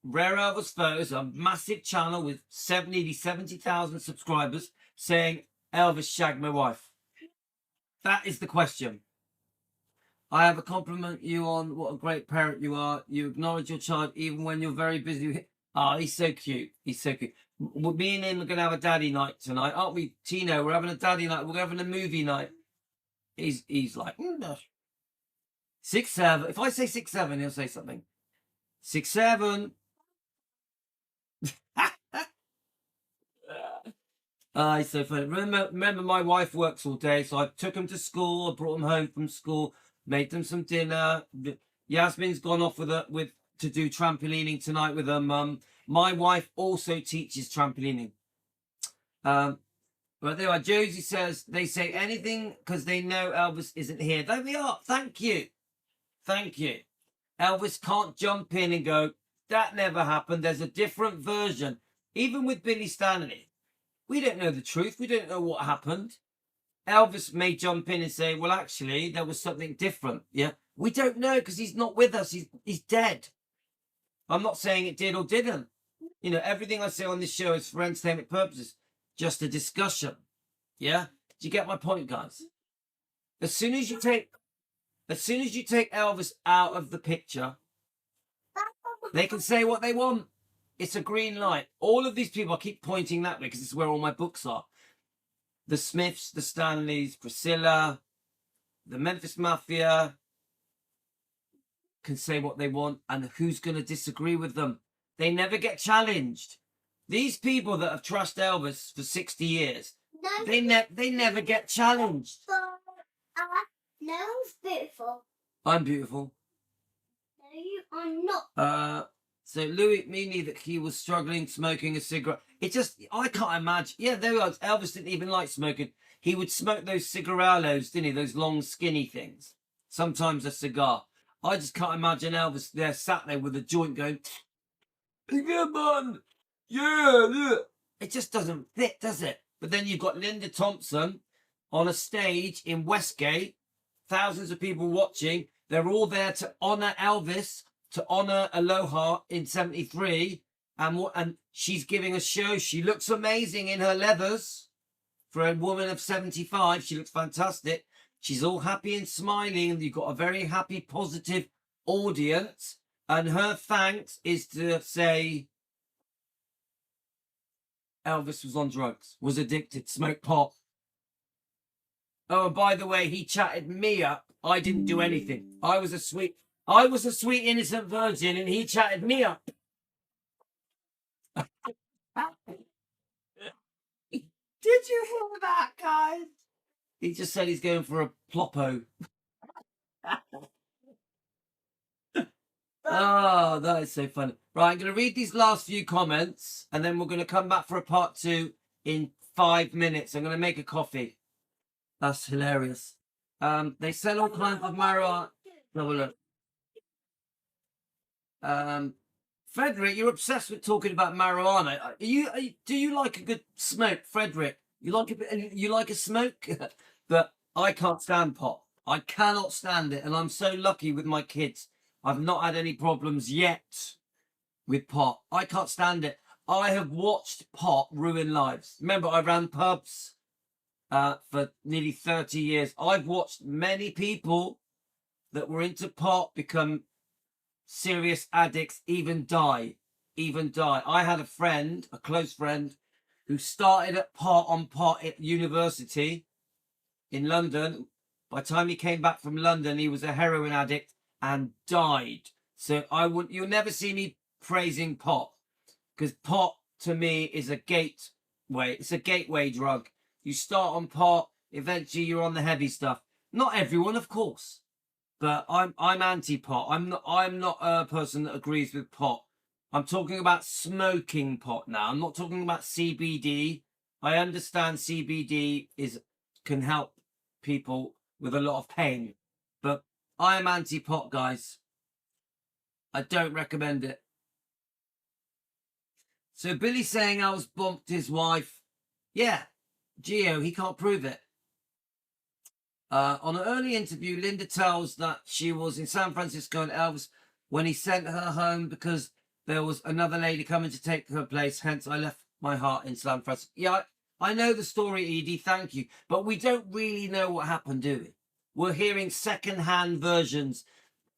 Rare Elvis Photos, a massive channel with nearly 70,000 subscribers, saying Elvis shagged my wife? That is the question. I have a compliment you on what a great parent you are. You acknowledge your child even when you're very busy. Oh, he's so cute. He's so cute. Me and him are going to have a daddy night tonight, aren't we, Tino? We're having a daddy night. We're having a movie night. He's like, 6'7". If I say 6'7", he'll say something. 6'7". He's so funny. Remember, my wife works all day, so I took him to school. I brought him home from school, made them some dinner. Yasmin's gone off to do trampolining tonight with her mum. My wife also teaches trampolining. But there are. Josie says they say anything because they know Elvis isn't here. There we are. Thank you. Thank you. Elvis can't jump in and go, that never happened. There's a different version. Even with Billy Stanley, we don't know the truth. We don't know what happened. Elvis may jump in and say, well, actually, there was something different. Yeah. We don't know because he's not with us. He's dead. I'm not saying it did or didn't. You know, everything I say on this show is for entertainment purposes. Just a discussion. Yeah? Do you get my point, guys? As soon as you take Elvis out of the picture, they can say what they want. It's a green light. All of these people, I keep pointing that way because it's where all my books are. The Smiths, the Stanleys, Priscilla, the Memphis Mafia can say what they want, and who's going to disagree with them? They never get challenged. These people that have trashed Elvis for 60 years, they never get challenged. No one's beautiful. I'm beautiful. No, you are not. So Louis, me neither. He was struggling smoking a cigarette. It just, I can't imagine. Yeah, there we are. Elvis didn't even like smoking. He would smoke those cigarellos, didn't he? Those long, skinny things. Sometimes a cigar. I just can't imagine Elvis there sat there with a joint going, come on. Yeah. It just doesn't fit, does it? But then you've got Linda Thompson on a stage in Westgate, thousands of people watching. They're all there to honour Elvis, to honour Aloha in 73. And she's giving a show. She looks amazing in her leathers. For a woman of 75, she looks fantastic. She's all happy and smiling. And you've got a very happy, positive audience. And her thanks is to say Elvis was on drugs, was addicted, smoked pot. Oh, and by the way, he chatted me up. I didn't do anything. I was a sweet innocent virgin, and he chatted me up. Did you hear that, guys? He just said he's going for a ploppo. Oh, that is so funny. Right, I'm going to read these last few comments, and then we're going to come back for a part 2 in 5 minutes. I'm going to make a coffee. That's hilarious. They sell all kinds of marijuana. Have a look. Frederick, you're obsessed with talking about marijuana. Do you like a good smoke, Frederick? You like a smoke? But I can't stand pot. I cannot stand it, and I'm so lucky with my kids. I've not had any problems yet with pot. I can't stand it. I have watched pot ruin lives. Remember, I ran pubs for nearly 30 years. I've watched many people that were into pot become serious addicts, even die. I had a friend, a close friend, who started at pot at university in London. By the time he came back from London, he was a heroin addict and died. So you'll never see me praising pot, because pot to me is a gateway. It's a gateway drug. You start on pot, eventually you're on the heavy stuff. Not everyone, of course, but I'm anti-pot. I'm not a person that agrees with pot. I'm talking about smoking pot now. I'm not talking about CBD. I understand CBD can help people with a lot of pain, but I am anti-pot, guys. I don't recommend it. So Billy's saying Elvis bumped his wife. Yeah, Gio, he can't prove it. On an early interview, Linda tells that she was in San Francisco and Elvis when he sent her home because there was another lady coming to take her place. Hence, I left my heart in San Francisco. Yeah, I know the story, Edie. Thank you. But we don't really know what happened, do we? We're hearing second-hand versions.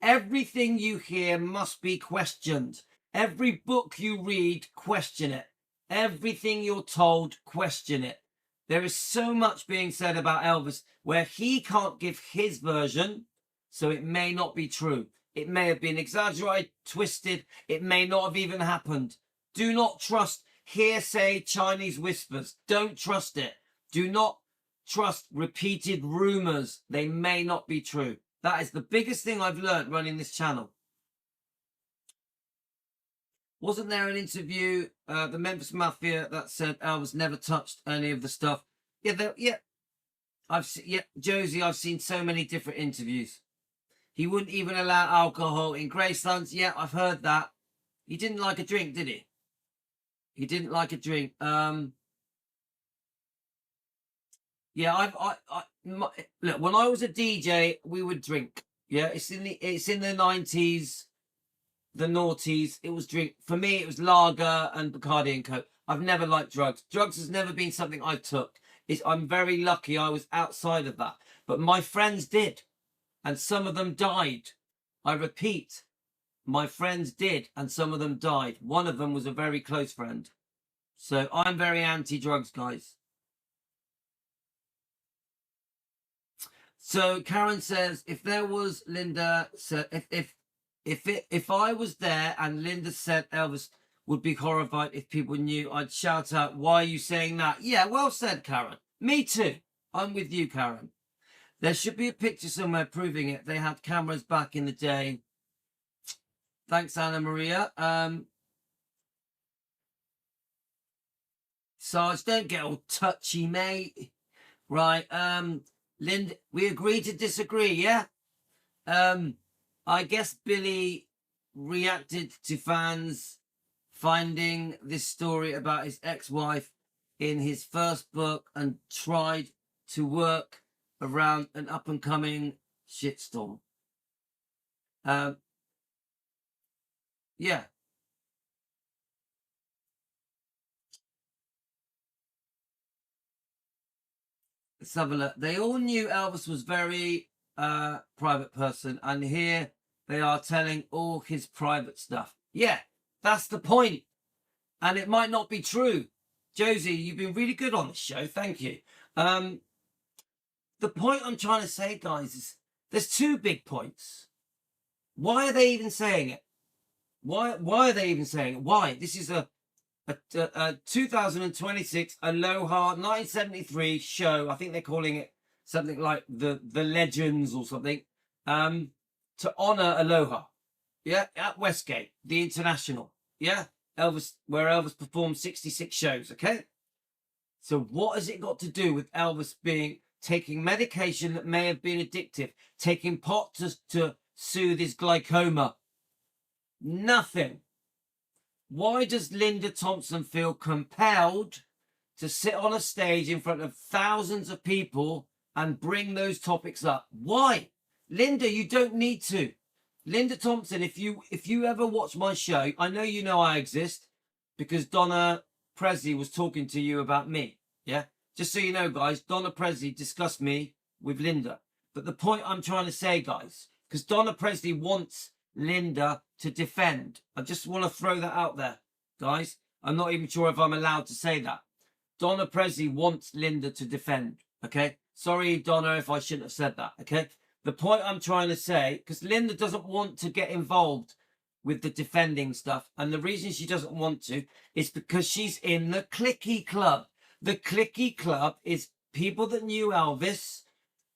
Everything you hear must be questioned. Every book you read, question it. Everything you're told, question it. There is so much being said about Elvis where he can't give his version, so it may not be true. It may have been exaggerated, twisted. It may not have even happened. Do not trust hearsay Chinese whispers. Don't trust it. Do not trust repeated rumors. They may not be true. That is the biggest thing I've learned running this channel. Wasn't there an interview, the Memphis Mafia, that said Elvis never touched any of the stuff? Yeah, Josie, I've seen so many different interviews. He wouldn't even allow alcohol in Graceland's. Yeah, I've heard that. He didn't like a drink, did he? He didn't like a drink. Yeah, look, when I was a DJ, we would drink. Yeah, it's in the 90s. The noughties, it was drink. For me, it was lager and Bacardi and Coke. I've never liked drugs. Drugs has never been something I took. I'm very lucky I was outside of that. But my friends did. And some of them died. I repeat, my friends did. And some of them died. One of them was a very close friend. So I'm very anti-drugs, guys. So Karen says, if there was Linda, so if I was there and Linda said Elvis would be horrified if people knew, I'd shout out, why are you saying that? Yeah, well said, Karen. Me too. I'm with you, Karen. There should be a picture somewhere proving it. They had cameras back in the day. Thanks, Anna Maria. Sarge, don't get all touchy, mate. Right. Linda, we agree to disagree, yeah? I guess Billy reacted to fans finding this story about his ex-wife in his first book and tried to work around an up-and-coming shitstorm. Yeah. Let's have a look. They all knew Elvis was very private person, and here they are telling all his private stuff. Yeah, that's the point. And it might not be true. Josie, you've been really good on this show. Thank you. The point I'm trying to say, guys, is there's two big points. Why are they even saying it? Why are they even saying it? Why? This is a 2026 Aloha 1973 show. I think they're calling it something like the Legends or something. To honor Aloha. Yeah, at Westgate, the International. Yeah, Elvis, where Elvis performed 66 shows. Okay. So what has it got to do with Elvis taking medication that may have been addictive, taking pot to soothe his glaucoma? Nothing. Why does Linda Thompson feel compelled to sit on a stage in front of thousands of people and bring those topics up? Why? Linda, you don't need to. Linda Thompson, if you ever watch my show, I know you know I exist because Donna Presley was talking to you about me. Yeah? Just so you know, guys, Donna Presley discussed me with Linda. But the point I'm trying to say, guys, because Donna Presley wants Linda to defend. I just want to throw that out there, guys. I'm not even sure if I'm allowed to say that. Donna Presley wants Linda to defend, okay? Sorry, Donna, if I shouldn't have said that, okay? The point I'm trying to say, because Linda doesn't want to get involved with the defending stuff, and the reason she doesn't want to is because she's in the cliquey club. The cliquey club is people that knew Elvis,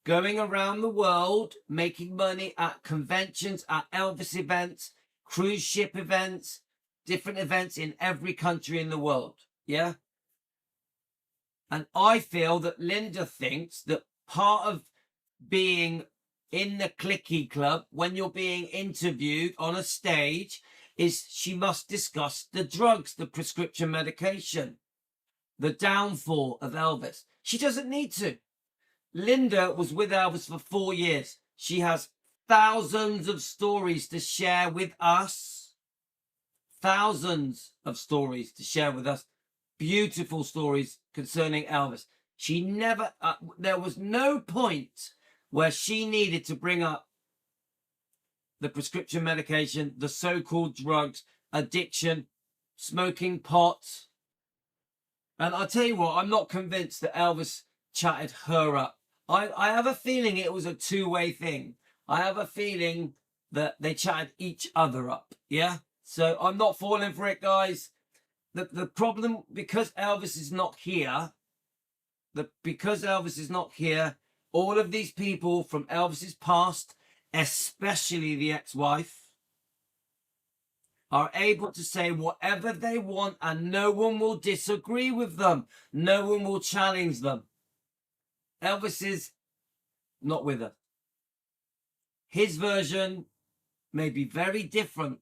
going around the world, making money at conventions, at Elvis events, cruise ship events, different events in every country in the world. Yeah? And I feel that Linda thinks that part of being in the cliquey club, when you're being interviewed on a stage, is she must discuss the drugs, the prescription medication, the downfall of Elvis. She doesn't need to. Linda was with Elvis for 4 years. She has thousands of stories to share with us. Thousands of stories to share with us. Beautiful stories concerning Elvis. She never, there was no point where she needed to bring up the prescription medication, the so-called drugs, addiction, smoking pot. And I'll tell you what, I'm not convinced that Elvis chatted her up. I have a feeling it was a two-way thing. I have a feeling that they chatted each other up. Yeah? So I'm not falling for it, guys. The problem, because Elvis is not here, all of these people from Elvis's past, especially the ex-wife, are able to say whatever they want and no one will disagree with them. No one will challenge them. Elvis is not with us. His version may be very different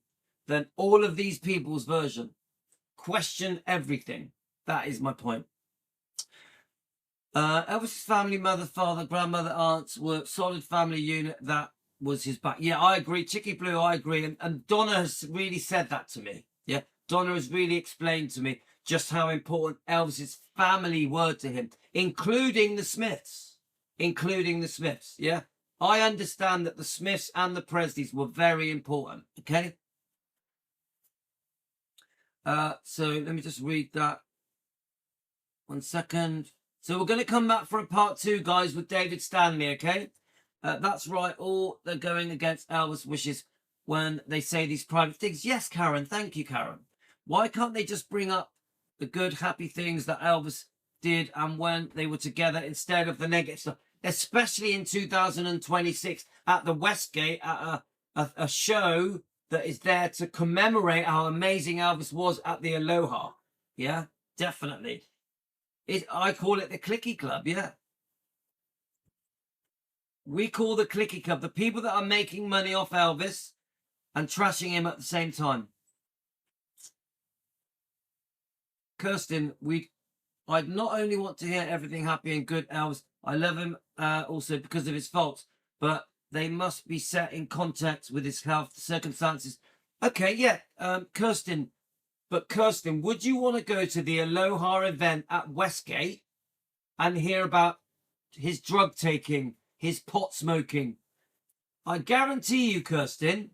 than all of these people's version. Question everything. That is my point. Elvis's family, mother, father, grandmother, aunts were solid family unit. That was his back. Yeah, I agree. Chicky Blue, I agree. And Donna has really said that to me. Yeah, Donna has really explained to me just how important Elvis's family were to him, including the Smiths. Yeah, I understand that the Smiths and the Presleys were very important. Okay. So let me just read that. 1 second. So we're going to come back for a part 2, guys, with David Stanley, okay? That's right. All they're going against Elvis' wishes when they say these private things. Yes, Karen. Thank you, Karen. Why can't they just bring up the good, happy things that Elvis did and when they were together instead of the negative stuff? Especially in 2026 at the Westgate, at a show that is there to commemorate how amazing Elvis was at the Aloha. Yeah, definitely. I call it the Clicky Club, yeah. We call the Clicky Club the people that are making money off Elvis and trashing him at the same time. Kirsten, I'd not only want to hear everything happy and good Elvis, I love him also because of his faults, but they must be set in context with his health circumstances. Okay, yeah, Kirsten. But Kirsten, would you want to go to the Aloha event at Westgate and hear about his drug taking, his pot smoking? I guarantee you, Kirsten,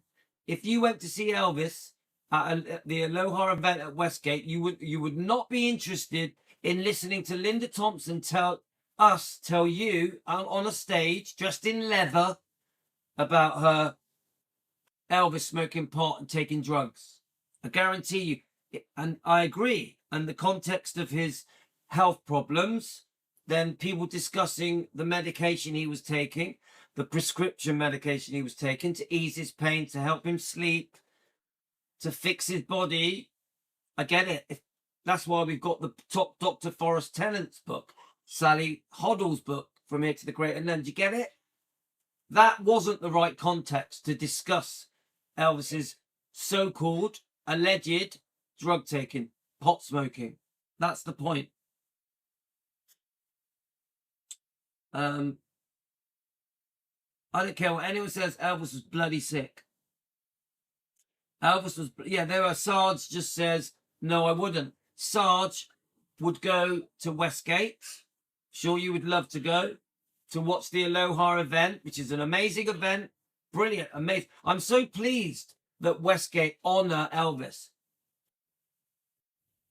if you went to see Elvis at the Aloha event at Westgate, you would not be interested in listening to Linda Thompson tell you on a stage dressed in leather about her Elvis smoking pot and taking drugs. I guarantee you. And I agree. And the context of his health problems, then people discussing the medication he was taking, the prescription medication he was taking to ease his pain, to help him sleep, to fix his body. I get it. That's why we've got the top Dr. Forrest Tennant's book, Sally Hoddle's book, From Here to the Great Unknown. Do you get it? That wasn't the right context to discuss Elvis's so-called alleged drug taking, pot smoking. That's the point. I don't care what anyone says. Elvis was bloody sick. Elvis was, yeah, there are. Sarge just says, no, I wouldn't. Sarge would go to Westgate. Sure, you would love to go to watch the Aloha event, which is an amazing event. Brilliant, amazing. I'm so pleased that Westgate honor Elvis.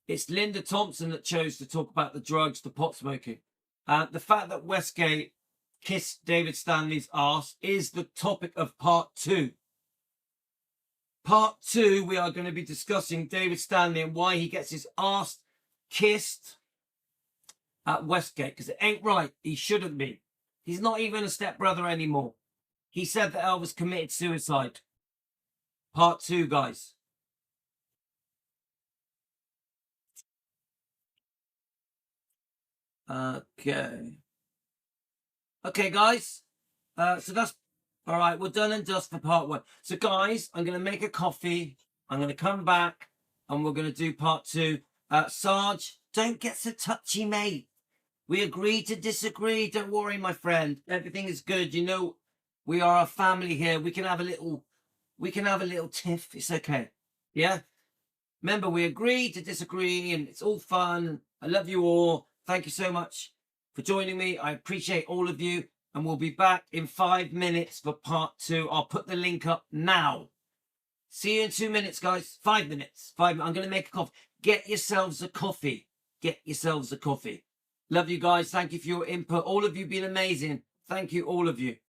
It's Linda Thompson that chose to talk about the drugs, the pot smoking. The fact that Westgate kissed David Stanley's ass is the topic of part 2. Part 2, we are going to be discussing David Stanley and why he gets his ass kissed at Westgate. Because it ain't right. He shouldn't be. He's not even a stepbrother anymore. He said that Elvis committed suicide. Part 2, guys. Okay, guys. So that's all right. We're done and dust for part 1. So, guys, I'm going to make a coffee. I'm going to come back and we're going to do part 2. Sarge, don't get so touchy, mate. We agreed to disagree. Don't worry, my friend. Everything is good. You know, we are a family here. We can have a little tiff. It's okay. Yeah? Remember, we agreed to disagree and it's all fun. I love you all. Thank you so much for joining me. I appreciate all of you. And we'll be back in 5 minutes for part 2. I'll put the link up now. See you in 2 minutes, guys. 5 minutes. I'm going to make a coffee. Get yourselves a coffee. Get yourselves a coffee. Love you guys. Thank you for your input. All of you been amazing. Thank you, all of you.